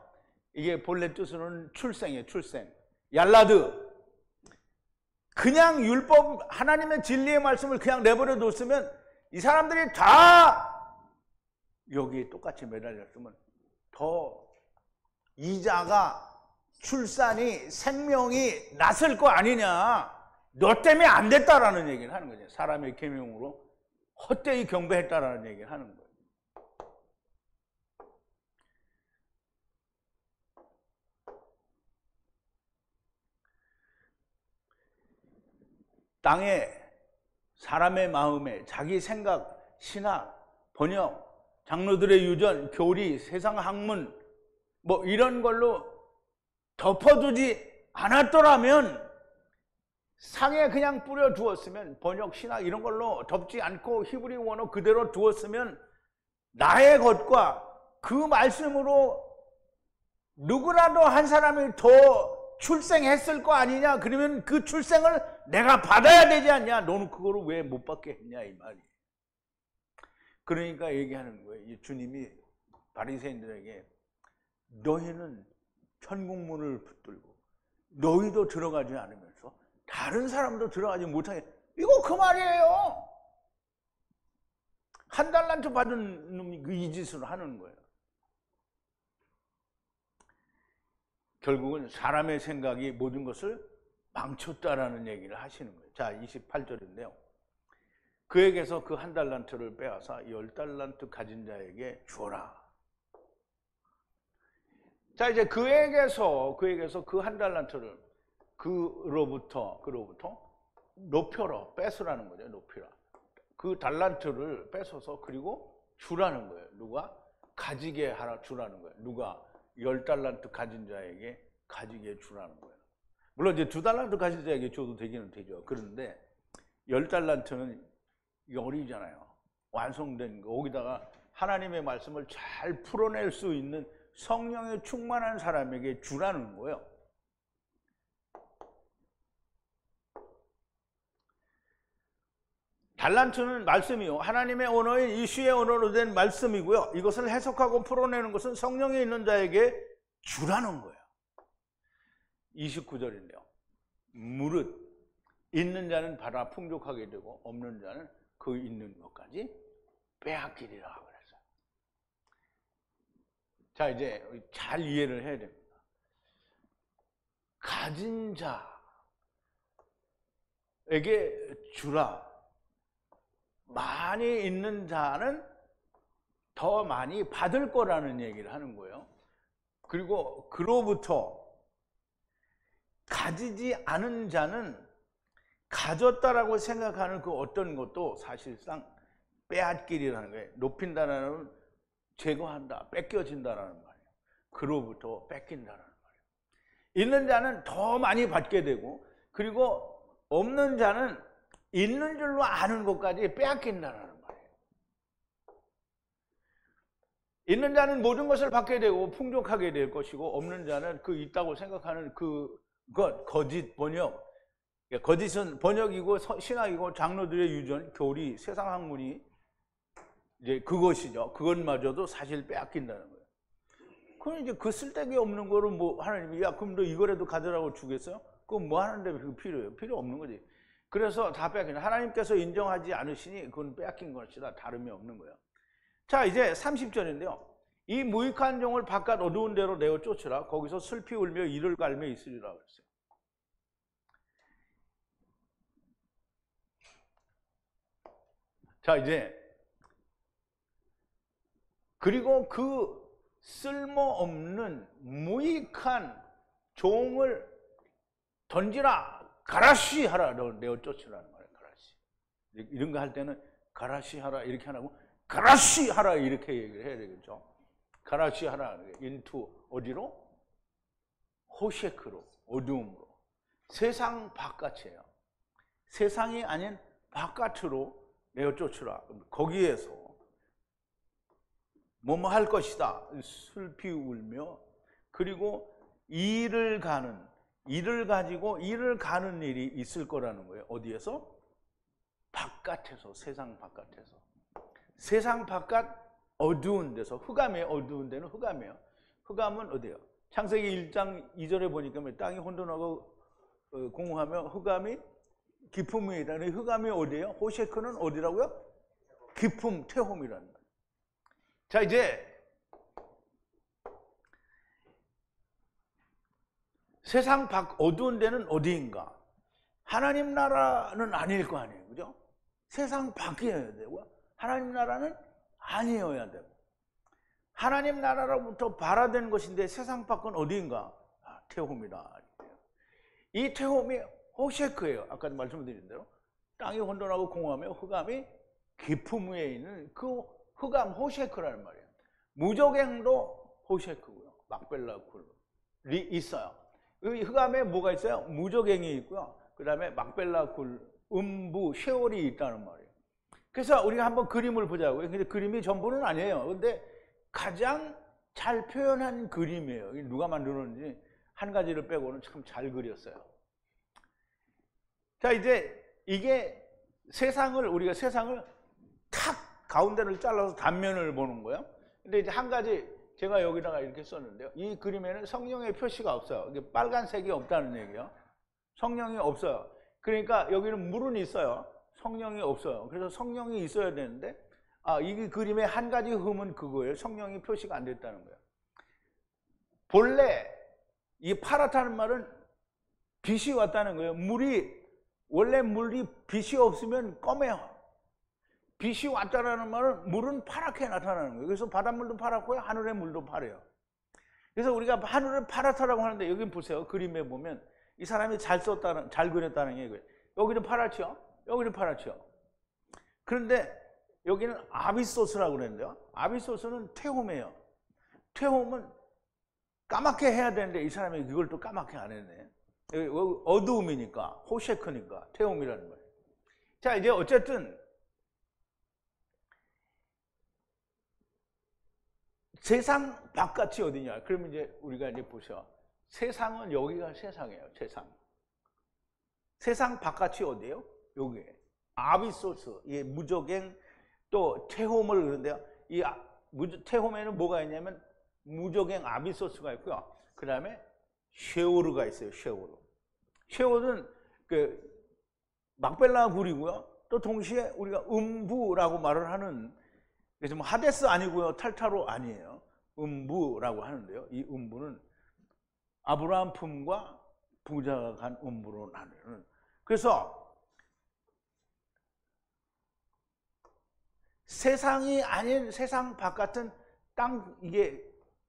이게 본래 뜻으로는 출생이에요. 출생. 얄라드. 그냥 율법, 하나님의 진리의 말씀을 그냥 내버려 뒀으면 이 사람들이 다 여기에 똑같이 매달렸으면 더 이자가 출산이 생명이 났을 거 아니냐. 너 때문에 안 됐다라는 얘기를 하는 거죠. 사람의 계명으로 헛되이 경배했다라는 얘기를 하는 거예요. 땅에 사람의 마음에 자기 생각, 신학, 번역, 장로들의 유전, 교리, 세상 학문 뭐 이런 걸로 덮어두지 않았더라면 상에 그냥 뿌려 두었으면 번역, 신학 이런 걸로 덮지 않고 히브리 원어 그대로 두었으면 나의 것과 그 말씀으로 누구라도 한 사람이 더 출생했을 거 아니냐. 그러면 그 출생을 내가 받아야 되지 않냐. 너는 그거를 왜 못 받게 했냐 이 말이. 그러니까 얘기하는 거예요. 주님이 바리새인들에게 너희는 천국문을 붙들고 너희도 들어가지 않으면서 다른 사람도 들어가지 못하게. 이거 그 말이에요. 한 달란트 받은 놈이 그 이 짓을 하는 거예요. 결국은 사람의 생각이 모든 것을 망쳤다라는 얘기를 하시는 거예요. 자, 28절인데요. 그에게서 그 한 달란트를 빼앗아 10달란트 가진 자에게 주어라. 자, 이제 그에게서 그 한 달란트를 그로부터 높여라, 뺏으라는 거죠. 높이라. 그 달란트를 뺏어서 그리고 주라는 거예요. 누가? 가지게 하라 주라는 거예요. 누가? 10달란트 가진 자에게 가지게 주라는 거예요. 물론 이제 2달란트 가진 자에게 줘도 되기는 되죠. 그런데 10달란트는 어리잖아요. 완성된 거. 거기다가 하나님의 말씀을 잘 풀어낼 수 있는 성령에 충만한 사람에게 주라는 거예요. 달란트는 말씀이요. 하나님의 언어인 이슈의 언어로 된 말씀이고요. 이것을 해석하고 풀어내는 것은 성령에 있는 자에게 주라는 거예요. 29절인데요. 무릇 있는 자는 받아 풍족하게 되고 없는 자는 그 있는 것까지 빼앗기리라 그랬어요. 자, 이제 잘 이해를 해야 됩니다. 가진 자에게 주라. 많이 있는 자는 더 많이 받을 거라는 얘기를 하는 거예요. 그리고 그로부터 가지지 않은 자는 가졌다라고 생각하는 그 어떤 것도 사실상 빼앗기리라는 거예요. 높인다라는 제거한다, 뺏겨진다라는 말이에요. 그로부터 뺏긴다라는 말이에요. 있는 자는 더 많이 받게 되고, 그리고 없는 자는 있는 줄로 아는 것까지 빼앗긴다는 말이에요. 있는 자는 모든 것을 받게 되고 풍족하게 될 것이고, 없는 자는 그 있다고 생각하는 그것, 거짓 번역. 거짓은 번역이고 신학이고 장로들의 유전, 교리, 세상 학문이 이제 그것이죠. 그것마저도 사실 빼앗긴다는 거예요. 그럼 이제 그 쓸데기 없는 거를 뭐 하나님이 야 그럼 너 이거라도 가져라고 주겠어요? 그건 뭐 하는데 그 필요해요? 필요 없는 거지. 그래서 다 빼앗긴다. 하나님께서 인정하지 않으시니 그건 빼앗긴 것이다. 다름이 없는 거예요. 자, 이제 30절인데요. 이 무익한 종을 바깥 어두운 데로 내어 쫓으라. 거기서 슬피 울며 이를 갈며 있으리라 그랬어요. 자, 이제 그리고 그 쓸모없는 무익한 종을 던지라. 가라시 하라. 내어 쫓으라는 말이에요. 가라시. 이런 거 할 때는 가라시 하라 이렇게 하라고 가라시 하라 이렇게 얘기를 해야 되겠죠. 가라시 하라. 인투 어디로? 호셰크로, 어두움으로. 세상 바깥이에요. 세상이 아닌 바깥으로 내어 쫓으라. 거기에서 뭐뭐 할 것이다. 슬피 울며 그리고 일을 가지고 일을 가는 일이 있을 거라는 거예요. 어디에서? 바깥에서, 세상 바깥에서. 세상 바깥 어두운 데서, 흑암이에요. 어두운 데는 흑암이에요. 흑암은 어디예요? 창세기 1장 2절에 보니까 땅이 혼돈하고 공허하며 흑암이 깊음 위에 있다. 흑암이 어디예요? 호셰크는 어디라고요? 깊음, 태홈이라는 거예요. 자, 이제 세상 밖 어두운 데는 어디인가? 하나님 나라는 아닐 거 아니에요. 그죠? 세상 밖이어야 되고 하나님 나라는 아니어야 되고, 하나님 나라로부터 발화된 것인데 세상 밖은 어디인가? 태홈이다. 이 태홈이 호셰크예요. 아까 말씀드린 대로 땅이 혼돈하고 공허하며 흑암이 깊음 위에 있는 그 흑암, 호셰크라는 말이에요. 무저갱도 호셰크고요. 막벨라 굴이 있어요. 이 흑암에 뭐가 있어요? 무저갱이 있고요. 그 다음에 막벨라 굴, 음부, 쉐올이 있다는 말이에요. 그래서 우리가 한번 그림을 보자고요. 근데 그림이 전부는 아니에요. 근데 가장 잘 표현한 그림이에요. 누가 만들었는지 한 가지를 빼고는 참 잘 그렸어요. 자, 이제 이게 우리가 세상을 탁 가운데를 잘라서 단면을 보는 거예요. 근데 이제 한 가지 제가 여기다가 이렇게 썼는데요. 이 그림에는 성령의 표시가 없어요. 이게 빨간색이 없다는 얘기예요. 성령이 없어요. 그러니까 여기는 물은 있어요. 성령이 없어요. 그래서 성령이 있어야 되는데, 이 그림의 한 가지 흠은 그거예요. 성령이 표시가 안 됐다는 거예요. 본래 이 파랗다는 말은 빛이 왔다는 거예요. 원래 물이 빛이 없으면 검해요. 빛이 왔다라는 말은 물은 파랗게 나타나는 거예요. 그래서 바닷물도 파랗고요, 하늘의 물도 파래요. 그래서 우리가 하늘을 파랗다라고 하는데, 여기 보세요. 그림에 보면 이 사람이 잘 그렸다는 얘기예요. 여기는 파랗죠? 여기는 파랗죠? 그런데 여기는 아비소스라고 그랬는데요. 아비소스는 태홈이에요. 태홈은 까맣게 해야 되는데 이 사람이 그걸 또 까맣게 안 했네. 어두움이니까, 호셰크니까 태홈이라는 거예요. 자, 이제 어쨌든 세상 바깥이 어디냐? 그러면 이제 우리가 이제 보셔. 세상은 여기가 세상이에요. 세상 바깥이 어디예요? 여기. 아비소스, 이 무저갱, 또 태홈을 그러는데요. 이 태홈에는 뭐가 있냐면 무저갱 아비소스가 있고요. 그 다음에 쉐오르가 있어요. 쉐오르는 그 막벨라 굴이고요. 또 동시에 우리가 음부라고 말을 하는, 그래서 뭐 하데스 아니고요, 탈타로 아니에요. 음부라고 하는데요. 이 음부는 아브라함 품과 부자가 간 음부로 나누는. 그래서 세상이 아닌 세상 바깥은 땅, 이게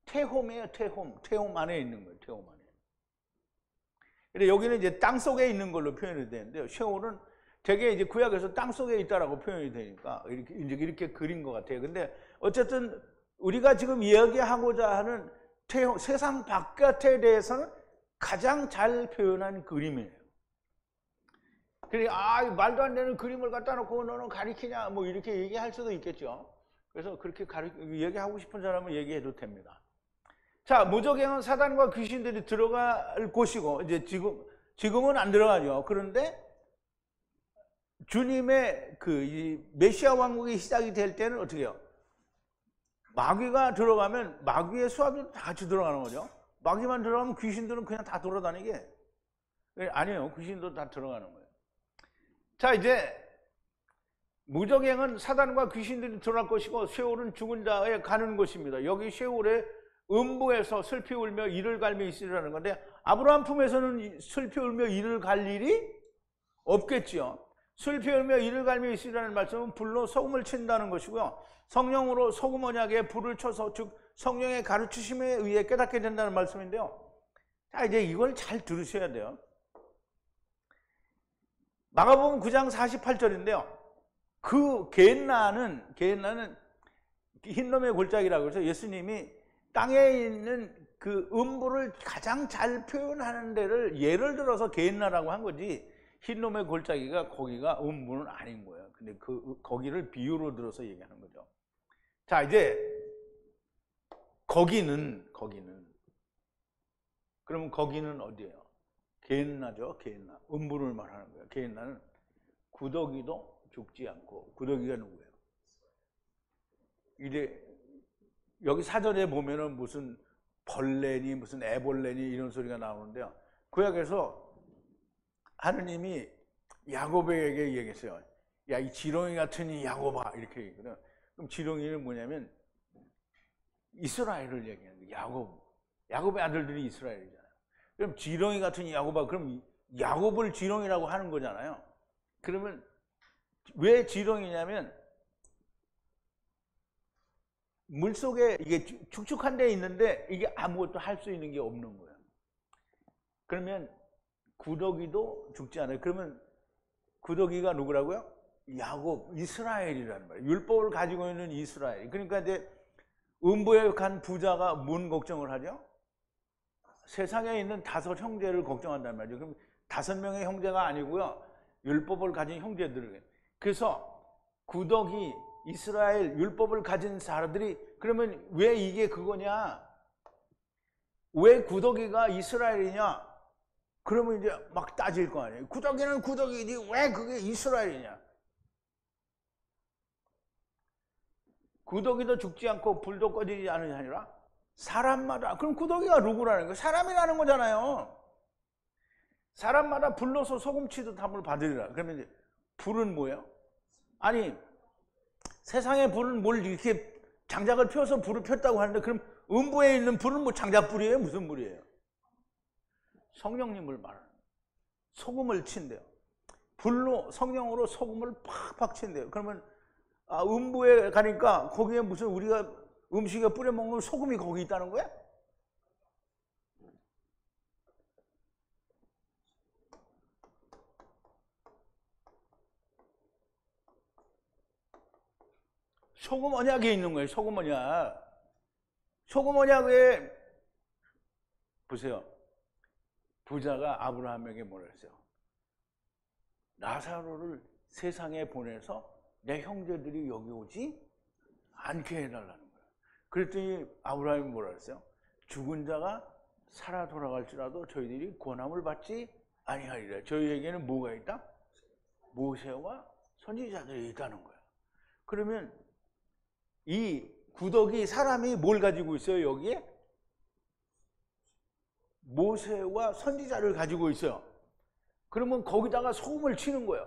태홈이에요. 태홈 안에 있는 거예요. 태홈 안에. 근데 여기는 이제 땅 속에 있는 걸로 표현이 되는데요. 쉐올은 되게 이제 구약에서 땅 속에 있다라고 표현이 되니까 이렇게 그린 것 같아요. 근데 어쨌든 우리가 지금 이야기하고자 하는 세상 바깥에 대해서는 가장 잘 표현한 그림이에요. 그러니까 말도 안 되는 그림을 갖다 놓고 너는 가리키냐 뭐 이렇게 얘기할 수도 있겠죠. 그래서 그렇게 얘기하고 싶은 사람은 얘기해도 됩니다. 자, 무저갱은 사단과 귀신들이 들어갈 곳이고, 이제 지금은 안 들어가죠. 그런데 주님의 이 메시아 왕국이 시작이 될 때는 어떻게 해요? 마귀가 들어가면 마귀의 수하들도 다 같이 들어가는 거죠. 마귀만 들어가면 귀신들은 그냥 다 돌아다니게. 아니에요. 귀신도 다 들어가는 거예요. 자, 이제 무저갱은 사단과 귀신들이 들어갈 것이고, 쉐올은 죽은 자에 가는 곳입니다. 여기 쉐올의 음부에서 슬피 울며 이를 갈며 있으리라는 건데, 아브라함 품에서는 슬피 울며 이를 갈 일이 없겠지요. 슬피 울며 이를 갈며 있으리라는 말씀은 불로 소금을 친다는 것이고요. 성령으로 소금 언약에 불을 쳐서, 즉 성령의 가르치심에 의해 깨닫게 된다는 말씀인데요. 자, 이제 이걸 잘 들으셔야 돼요. 마가복음 9장 48절인데요. 그 게hen나는 흰놈의 골짜기라고 해서 예수님이 땅에 있는 그 음부를 가장 잘 표현하는 데를 예를 들어서 게hen나라고 한 거지, 흰놈의 골짜기가 거기가 음부는 아닌 거예요. 근데 거기를 비유로 들어서 얘기하는 거죠. 자, 이제 거기는 그러면 거기는 어디예요? 게hen나죠. 게hen나. 음부를 말하는 거예요. 게hen나는 구더기도 죽지 않고, 구더기가 누구예요? 이제 여기 사전에 보면은 무슨 벌레니 무슨 애벌레니 이런 소리가 나오는데요. 구약에서 하느님이 야곱에게 얘기했어요. 야, 이 지렁이 같은 이 야곱아, 이렇게 얘기거든요. 그럼 지렁이는 뭐냐면 이스라엘을 얘기하는 거예요. 야곱의 아들들이 이스라엘이잖아요. 그럼 지렁이 같은 이 야곱아, 그럼 야곱을 지렁이라고 하는 거잖아요. 그러면 왜 지렁이냐면 물속에 이게 축축한 데 있는데 이게 아무것도 할 수 있는 게 없는 거예요. 그러면 구더기도 죽지 않아요. 그러면 구더기가 누구라고요? 야곱, 이스라엘이라는 말이에요. 율법을 가지고 있는 이스라엘. 그러니까 이제 음부에 간 부자가 뭔 걱정을 하죠? 세상에 있는 5 형제를 걱정한단 말이죠. 그럼 5 명의 형제가 아니고요. 율법을 가진 형제들을. 그래서 구더기, 이스라엘, 율법을 가진 사람들이 그러면 왜 이게 그거냐? 왜 구더기가 이스라엘이냐? 그러면 이제 막 따질 거 아니에요. 구더기는 구더기지 왜 그게 이스라엘이냐? 구더기도 죽지 않고 불도 꺼지지 않은 게 아니라 사람마다, 그럼 구더기가 누구라는 거예요? 사람이라는 거잖아요. 사람마다 불로서 소금치듯 함을 받으리라. 그러면 이제 불은 뭐예요? 아니, 세상의 불은 뭘 이렇게 장작을 펴서 불을 폈다고 하는데 그럼 음부에 있는 불은 뭐 장작불이에요? 무슨 불이에요? 성령님을 말하는 거예요. 소금을 친대요. 불로, 성령으로 소금을 팍팍 친대요. 그러면 음부에 가니까 거기에 무슨 우리가 음식에 뿌려 먹는 소금이 거기 있다는 거야? 소금 언약에 있는 거예요. 소금 언약. 소금 언약에 보세요. 부자가 아브라함에게 뭐라 했어요? 나사로를 세상에 보내서 내 형제들이 여기 오지 않게 해달라는 거예요. 그랬더니 아브라함이 뭐라 했어요? 죽은 자가 살아 돌아갈지라도 저희들이 권함을 받지 아니하리라. 저희에게는 뭐가 있다? 모세와 선지자들이 있다는 거예요. 그러면 이 구더기 사람이 뭘 가지고 있어요? 여기에? 모세와 선지자를 가지고 있어요. 그러면 거기다가 소금을 치는 거예요.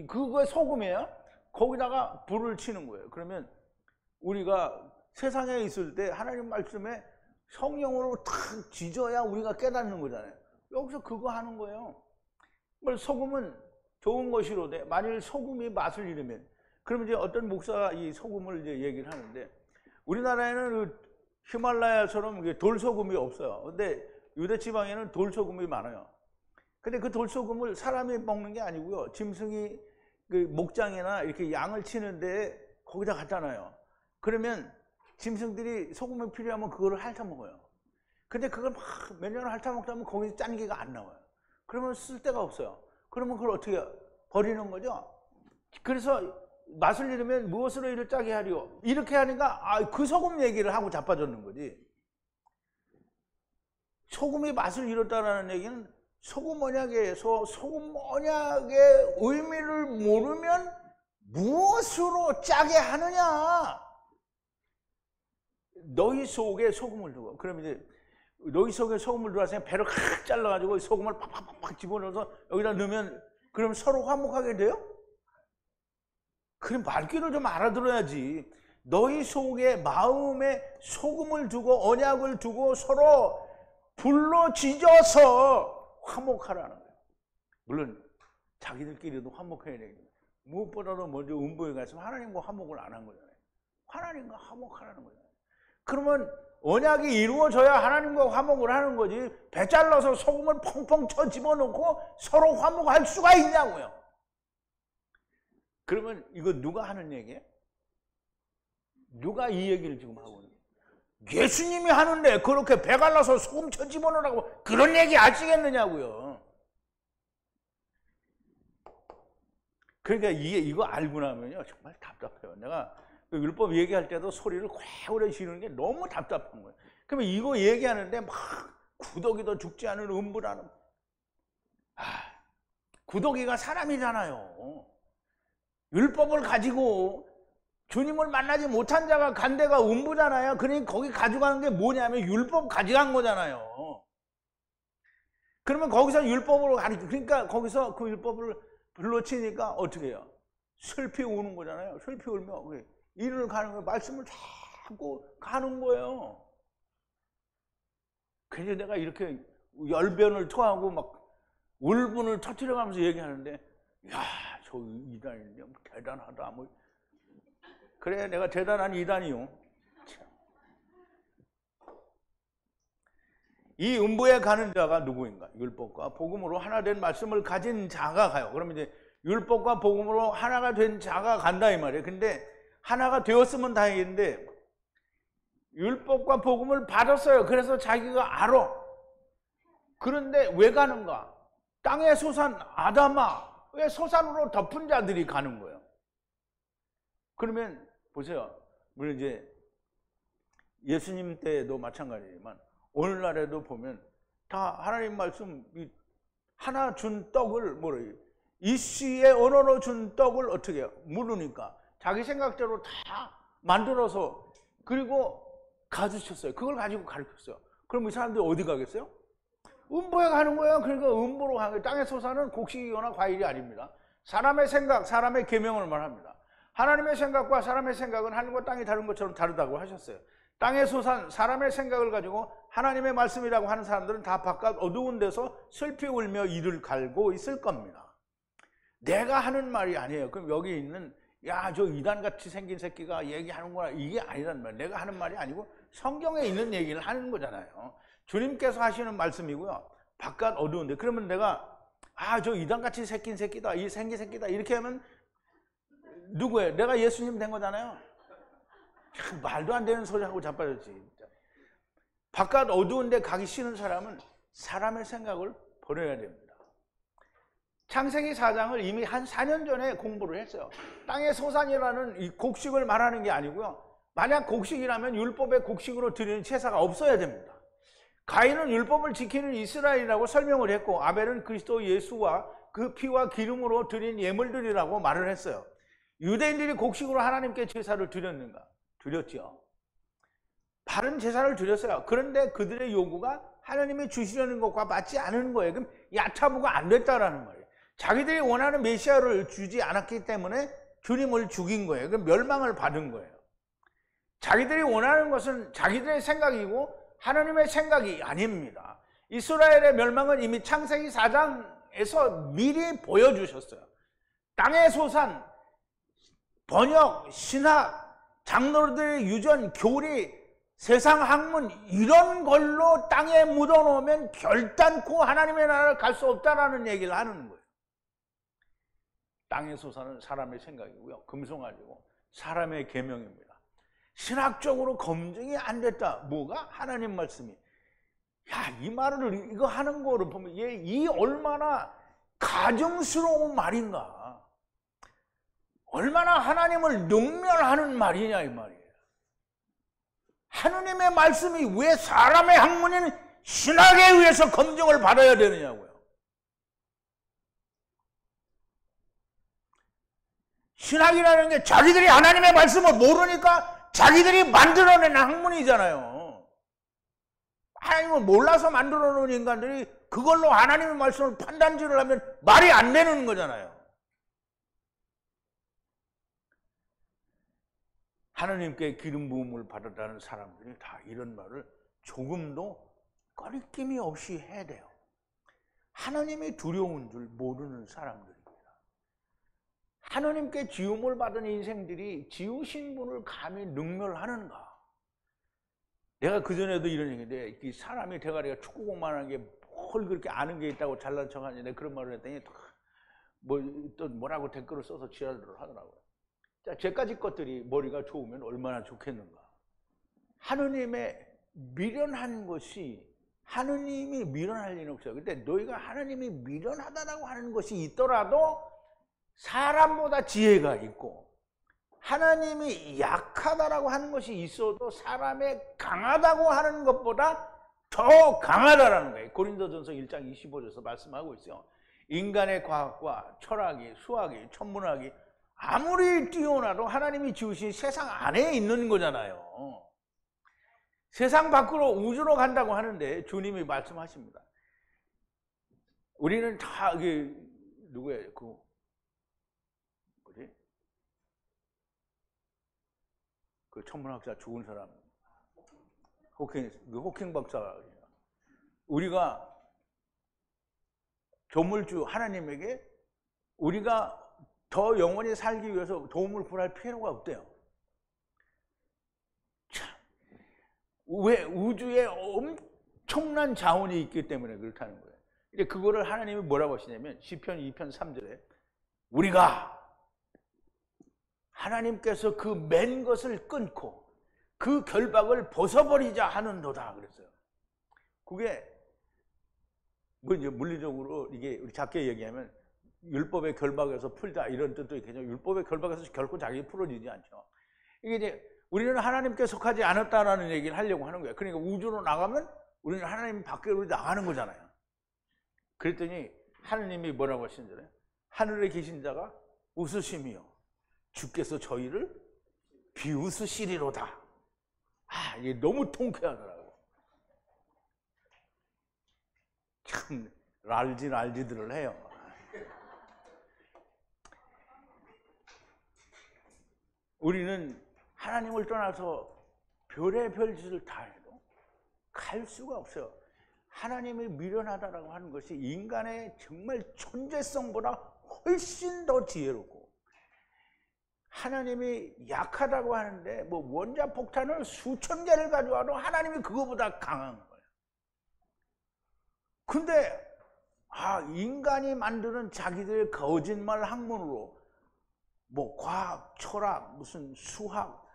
그거 소금이에요? 거기다가 불을 치는 거예요. 그러면 우리가 세상에 있을 때 하나님 말씀에 성령으로 탁 지져야 우리가 깨닫는 거잖아요. 여기서 그거 하는 거예요. 소금은 좋은 것이로되 만일 소금이 맛을 잃으면, 그러면 이제 어떤 목사가 이 소금을 이제 얘기를 하는데, 우리나라에는 그 히말라야처럼 돌소금이 없어요. 근데 유대 지방에는 돌소금이 많아요. 근데 그 돌소금을 사람이 먹는 게 아니고요. 짐승이 그 목장이나 이렇게 양을 치는데 거기다 갖다 놔요. 그러면 짐승들이 소금이 필요하면 그거를 핥아 먹어요. 근데 그걸 막 몇 년을 핥아 먹다 보면 거기서 짠기가 안 나와요. 그러면 쓸 데가 없어요. 그러면 그걸 어떻게 버리는 거죠? 그래서 맛을 잃으면 무엇으로 이를 짜게 하리요? 이렇게 하니까 그 소금 얘기를 하고 자빠졌는 거지. 소금이 맛을 잃었다는 얘기는 소금 언약에서 소금 언약의 의미를 모르면 무엇으로 짜게 하느냐? 너희 속에 소금을 두고, 그러면 이제 너희 속에 소금을 두어서 배를 확 잘라가지고 소금을 팍팍팍 집어넣어서 여기다 넣으면 그럼 서로 화목하게 돼요? 그럼 말귀를 좀 알아들어야지. 너희 속에 마음에 소금을 두고 언약을 두고 서로 불로 지져서 화목하라는 거예요. 물론 자기들끼리도 화목해야 되겠죠. 무엇보다도 먼저 음부에 가서 하나님과 화목을 안 한 거잖아요. 하나님과 화목하라는 거잖아요. 그러면 언약이 이루어져야 하나님과 화목을 하는 거지. 배 잘라서 소금을 펑펑 쳐 집어넣고 서로 화목할 수가 있냐고요. 그러면 이거 누가 하는 얘기예요? 누가 이 얘기를 지금 하고 있는 거예요? 예수님이 하는데 그렇게 배 갈라서 소금 쳐 집어넣으라고 그런 얘기 아시겠느냐고요. 그러니까 이거 알고 나면요 정말 답답해요. 내가 율법 얘기할 때도 소리를 오래 지르는 게 너무 답답한 거예요. 그러면 이거 얘기하는데 막 구더기도 죽지 않은 음부라는, 구더기가 사람이잖아요. 율법을 가지고 주님을 만나지 못한 자가 간 데가 음부잖아요. 그러니까 거기 가져가는 게 뭐냐면 율법 가져간 거잖아요. 그러면 거기서 율법으로 가르쳐, 그러니까 거기서 그 율법을 불러치니까 어떻게 해요? 슬피 우는 거잖아요. 슬피 울며 일을 가는 거예요. 말씀을 자꾸 가는 거예요. 그래서 내가 이렇게 열변을 토하고 막 울분을 터뜨려가면서 얘기하는데, 야, 저 이단이 대단하다. 뭐 그래, 내가 대단한 이단이요. 이 음부에 가는 자가 누구인가? 율법과 복음으로 하나 된 말씀을 가진 자가 가요. 그러면 이제 율법과 복음으로 하나가 된 자가 간다 이 말이에요. 근데 하나가 되었으면 다행인데 율법과 복음을 받았어요. 그래서 자기가 알아. 그런데 왜 가는가? 땅의 소산 아담아의 소산으로 덮은 자들이 가는 거예요. 그러면 보세요. 물론 이제 예수님 때도 마찬가지지만 오늘날에도 보면 다 하나님 말씀 하나 준 떡을 뭐래요? 이씨의 언어로 준 떡을 어떻게 해요? 물으니까 자기 생각대로 다 만들어서 그리고 가르쳤어요. 그걸 가지고 가르쳤어요. 그럼 이 사람들이 어디 가겠어요? 음부에 가는 거예요. 그러니까 음부로 가는 거예요. 땅의 소산은 곡식이거나 과일이 아닙니다. 사람의 생각, 사람의 계명을 말합니다. 하나님의 생각과 사람의 생각은 하늘과 땅이 다른 것처럼 다르다고 하셨어요. 땅의 소산, 사람의 생각을 가지고 하나님의 말씀이라고 하는 사람들은 다 바깥 어두운 데서 슬피 울며 이를 갈고 있을 겁니다. 내가 하는 말이 아니에요. 그럼 여기 있는 야, 저 이단같이 생긴 새끼가 얘기하는구나, 이게 아니란 말이에요. 내가 하는 말이 아니고 성경에 있는 얘기를 하는 거잖아요. 주님께서 하시는 말씀이고요. 바깥 어두운데 그러면 내가 저 이단같이 생긴 새끼다, 이 생긴 새끼다 이렇게 하면 누구예요? 내가 예수님 된 거잖아요. 말도 안 되는 소리 하고 자빠졌지. 바깥 어두운데 가기 싫은 사람은 사람의 생각을 버려야 됩니다. 창세기 4장을 이미 한 4년 전에 공부를 했어요. 땅의 소산이라는 이 곡식을 말하는 게 아니고요. 만약 곡식이라면 율법의 곡식으로 드리는 제사가 없어야 됩니다. 가인은 율법을 지키는 이스라엘이라고 설명을 했고 아벨은 그리스도 예수와 그 피와 기름으로 드린 예물들이라고 말을 했어요. 유대인들이 곡식으로 하나님께 제사를 드렸는가? 드렸죠. 바른 제사를 드렸어요. 그런데 그들의 요구가 하나님이 주시려는 것과 맞지 않은 거예요. 그럼 야차부가 안 됐다라는 말이에요. 자기들이 원하는 메시아를 주지 않았기 때문에 주님을 죽인 거예요. 그럼 멸망을 받은 거예요. 자기들이 원하는 것은 자기들의 생각이고 하나님의 생각이 아닙니다. 이스라엘의 멸망은 이미 창세기 4장에서 미리 보여주셨어요. 땅의 소산, 번역, 신학, 장로들의 유전, 교리, 세상 학문 이런 걸로 땅에 묻어놓으면 결단코 하나님의 나라를 갈 수 없다라는 얘기를 하는 거예요. 땅의 소산은 사람의 생각이고요. 금송아지고 사람의 계명입니다. 신학적으로 검증이 안 됐다. 뭐가? 하나님 말씀이. 야, 이 말을 이거 하는 거를 보면 이 얼마나 가증스러운 말인가. 얼마나 하나님을 능멸하는 말이냐 이 말이에요. 하느님의 말씀이 왜 사람의 학문인 신학에 의해서 검증을 받아야 되느냐고요. 신학이라는 게 자기들이 하나님의 말씀을 모르니까 자기들이 만들어낸 학문이잖아요. 하나님을 몰라서 만들어놓은 인간들이 그걸로 하나님의 말씀을 판단질을 하면 말이 안 되는 거잖아요. 하나님께 기름 부음을 받았다는 사람들이 다 이런 말을 조금도 꺼리낌이 없이 해야 돼요. 하나님이 두려운 줄 모르는 사람들입니다. 하나님께 지음을 받은 인생들이 지으신 분을 감히 능멸하는가? 내가 그전에도 이런 얘기인데 이 사람이 대가리가 축구공만한 게 뭘 그렇게 아는 게 있다고 잘난 척하냐 내가 그런 말을 했더니 또 뭐라고 댓글을 써서 지랄을 하더라고요. 자, 제까지 것들이 머리가 좋으면 얼마나 좋겠는가. 하느님의 미련한 것이 하느님이 미련할 리는 없어요. 근데 너희가 하느님이 미련하다라고 하는 것이 있더라도 사람보다 지혜가 있고 하나님이 약하다라고 하는 것이 있어도 사람의 강하다고 하는 것보다 더 강하다라는 거예요. 고린도전서 1장 25절에서 말씀하고 있어요. 인간의 과학과 철학이, 수학이, 천문학이 아무리 뛰어나도 하나님이 지으신 세상 안에 있는 거잖아요. 세상 밖으로 우주로 간다고 하는데 주님이 말씀하십니다. 우리는 다 이게 누구예요? 그 뭐지? 그 천문학자 죽은 사람 호킹 박사가 우리가 조물주 하나님에게 우리가 더 영원히 살기 위해서 도움을 구할 필요가 없대요. 참, 왜 우주에 엄청난 자원이 있기 때문에 그렇다는 거예요. 근데 그거를 하나님이 뭐라고 하시냐면 시편 2편 3절에 우리가 하나님께서 그 맨 것을 끊고 그 결박을 벗어버리자 하는도다 그랬어요. 그게 뭐 이제 물리적으로 이게 우리 작게 얘기하면 율법의 결박에서 풀자 이런 뜻도 있겠죠. 율법의 결박에서 결코 자기 풀어지지 않죠. 이게 이제 우리는 하나님께 속하지 않았다라는 얘기를 하려고 하는 거예요. 그러니까 우주로 나가면 우리는 하나님 밖으로 나가는 거잖아요. 그랬더니 하느님이 뭐라고 하시는 줄 알아요? 하늘에 계신 자가 웃으시며 주께서 저희를 비웃으시리로다. 아, 이게 너무 통쾌하더라고. 참 랄지들을 해요. 우리는 하나님을 떠나서 별의 별짓을 다 해도 갈 수가 없어요. 하나님이 미련하다라고 하는 것이 인간의 정말 존재성보다 훨씬 더 지혜롭고, 하나님이 약하다고 하는데 뭐 원자폭탄을 수천 개를 가져와도 하나님이 그거보다 강한 거예요. 근데 인간이 만드는 자기들의 거짓말 학문으로 뭐 과학, 철학, 무슨 수학,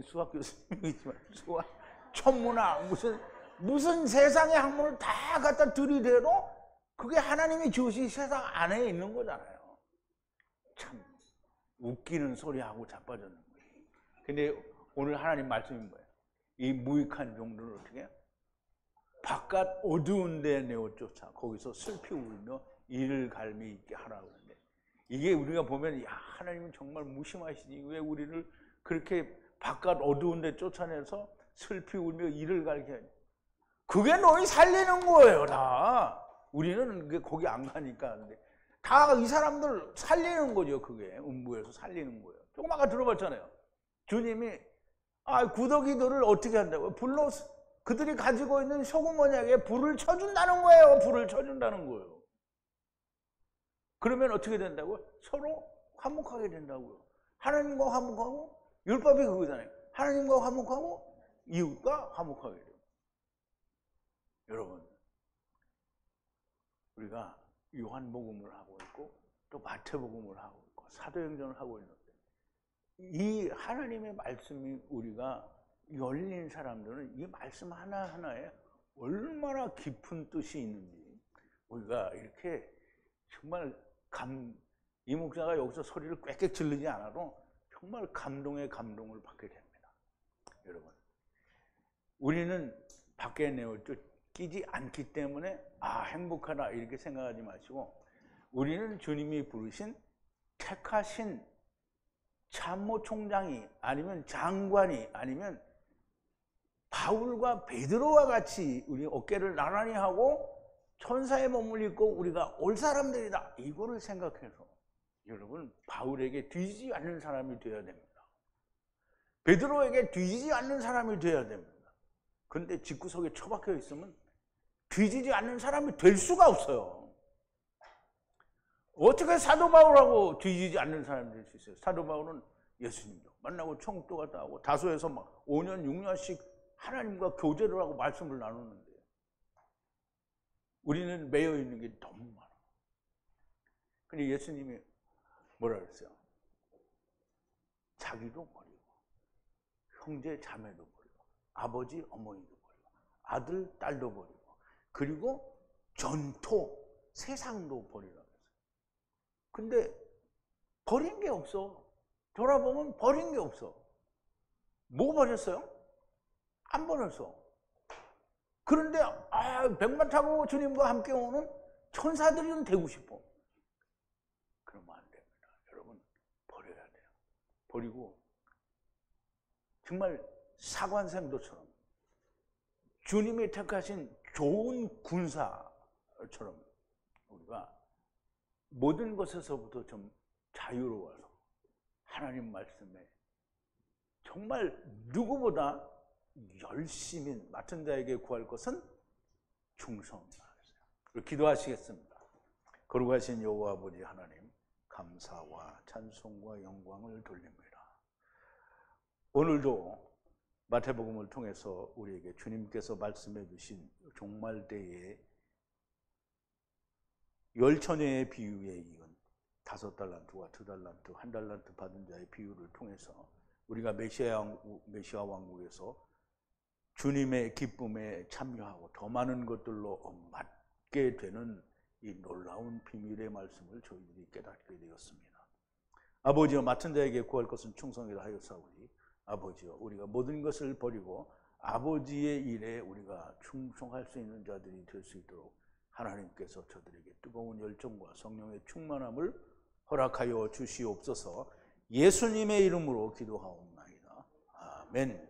수학 교수님이지만 수학, 천문학, 무슨 세상의 학문을 다 갖다 들이대도 그게 하나님이 지으신 세상 안에 있는 거잖아요. 참 웃기는 소리하고 자빠졌는 거예요. 근데 오늘 하나님 말씀이 뭐예요? 이 무익한 종들을 어떻게 해요? 바깥 어두운 데 내어 쫓아 거기서 슬피 울며 이를 갈미 있게 하라고 하는데, 이게 우리가 보면 야, 하나님은 정말 무심하시니 왜 우리를 그렇게 바깥 어두운 데 쫓아내서 슬피 울며 이를 갈게 하니, 그게 너희 살리는 거예요. 다 우리는 거기 안 가니까. 근데 다 이 사람들 살리는 거죠. 그게 음부에서 살리는 거예요. 조금 아까 들어봤잖아요. 주님이 구더기들을 어떻게 한다고요? 불로 그들이 가지고 있는 소금 언약에 불을 쳐준다는 거예요. 불을 쳐준다는 거예요. 그러면 어떻게 된다고요? 서로 화목하게 된다고요. 하나님과 화목하고, 율법이 그거잖아요. 하나님과 화목하고 이웃과 화목하게 돼요. 여러분, 우리가 요한복음을 하고 있고 또 마태복음을 하고 있고 사도행전을 하고 있는데, 이 하나님의 말씀이 우리가 열린 사람들은 이 말씀 하나하나에 얼마나 깊은 뜻이 있는지 우리가 이렇게 정말 이 목사가 여기서 소리를 꽥꽥 지르지 않아도 정말 감동의 감동을 받게 됩니다. 여러분, 우리는 밖에 내어 쫓기지 않기 때문에 행복하다 이렇게 생각하지 마시고, 우리는 주님이 부르신 택하신 참모총장이 아니면 장관이 아니면 바울과 베드로와 같이 우리 어깨를 나란히 하고 천사의 몸을 입고 우리가 올 사람들이다, 이거를 생각해서 여러분 바울에게 뒤지지 않는 사람이 되어야 됩니다. 베드로에게 뒤지지 않는 사람이 되어야 됩니다. 그런데 집구석에 처박혀 있으면 뒤지지 않는 사람이 될 수가 없어요. 어떻게 사도 바울하고 뒤지지 않는 사람이 될 수 있어요? 사도 바울은 예수님도 만나고 총도 갔다 하고 다소에서 막 5년 6년씩 하나님과 교제를 하고 말씀을 나누는데, 우리는 매여 있는 게 너무 많아. 근데 예수님이 뭐라 그랬어요? 자기도 버리고 형제 자매도 버리고 아버지 어머니도 버리고 아들 딸도 버리고 그리고 전토 세상도 버리라고 했어요. 근데 버린 게 없어. 돌아보면 버린 게 없어. 뭐 버렸어요? 안 버렸어. 그런데 백마 타고 주님과 함께 오는 천사들은 되고 싶어. 그러면 안 됩니다. 여러분, 버려야 버리고 정말 사관생도처럼 주님이 택하신 좋은 군사처럼 우리가 모든 것에서부터 좀 자유로워서 하나님 말씀에 정말 누구보다 열심히 맡은 자에게 구할 것은 충성이다. 기도하시겠습니다. 거룩하신 여호와 아버지 하나님, 감사와 찬송과 영광을 돌립니다. 오늘도 마태복음을 통해서 우리에게 주님께서 말씀해 주신 종말때의 열처녀의 비유에 이은 5달란트와 2달란트, 1달란트 받은 자의 비유를 통해서 우리가 메시아 왕국에서 주님의 기쁨에 참여하고 더 많은 것들로 맡게 되는 이 놀라운 비밀의 말씀을 저희들이 깨닫게 되었습니다. 아버지여, 맡은 자에게 구할 것은 충성이라 하였사오니 아버지여, 우리가 모든 것을 버리고 아버지의 일에 우리가 충성할 수 있는 자들이 될 수 있도록 하나님께서 저들에게 뜨거운 열정과 성령의 충만함을 허락하여 주시옵소서. 예수님의 이름으로 기도하옵나이다. 아멘.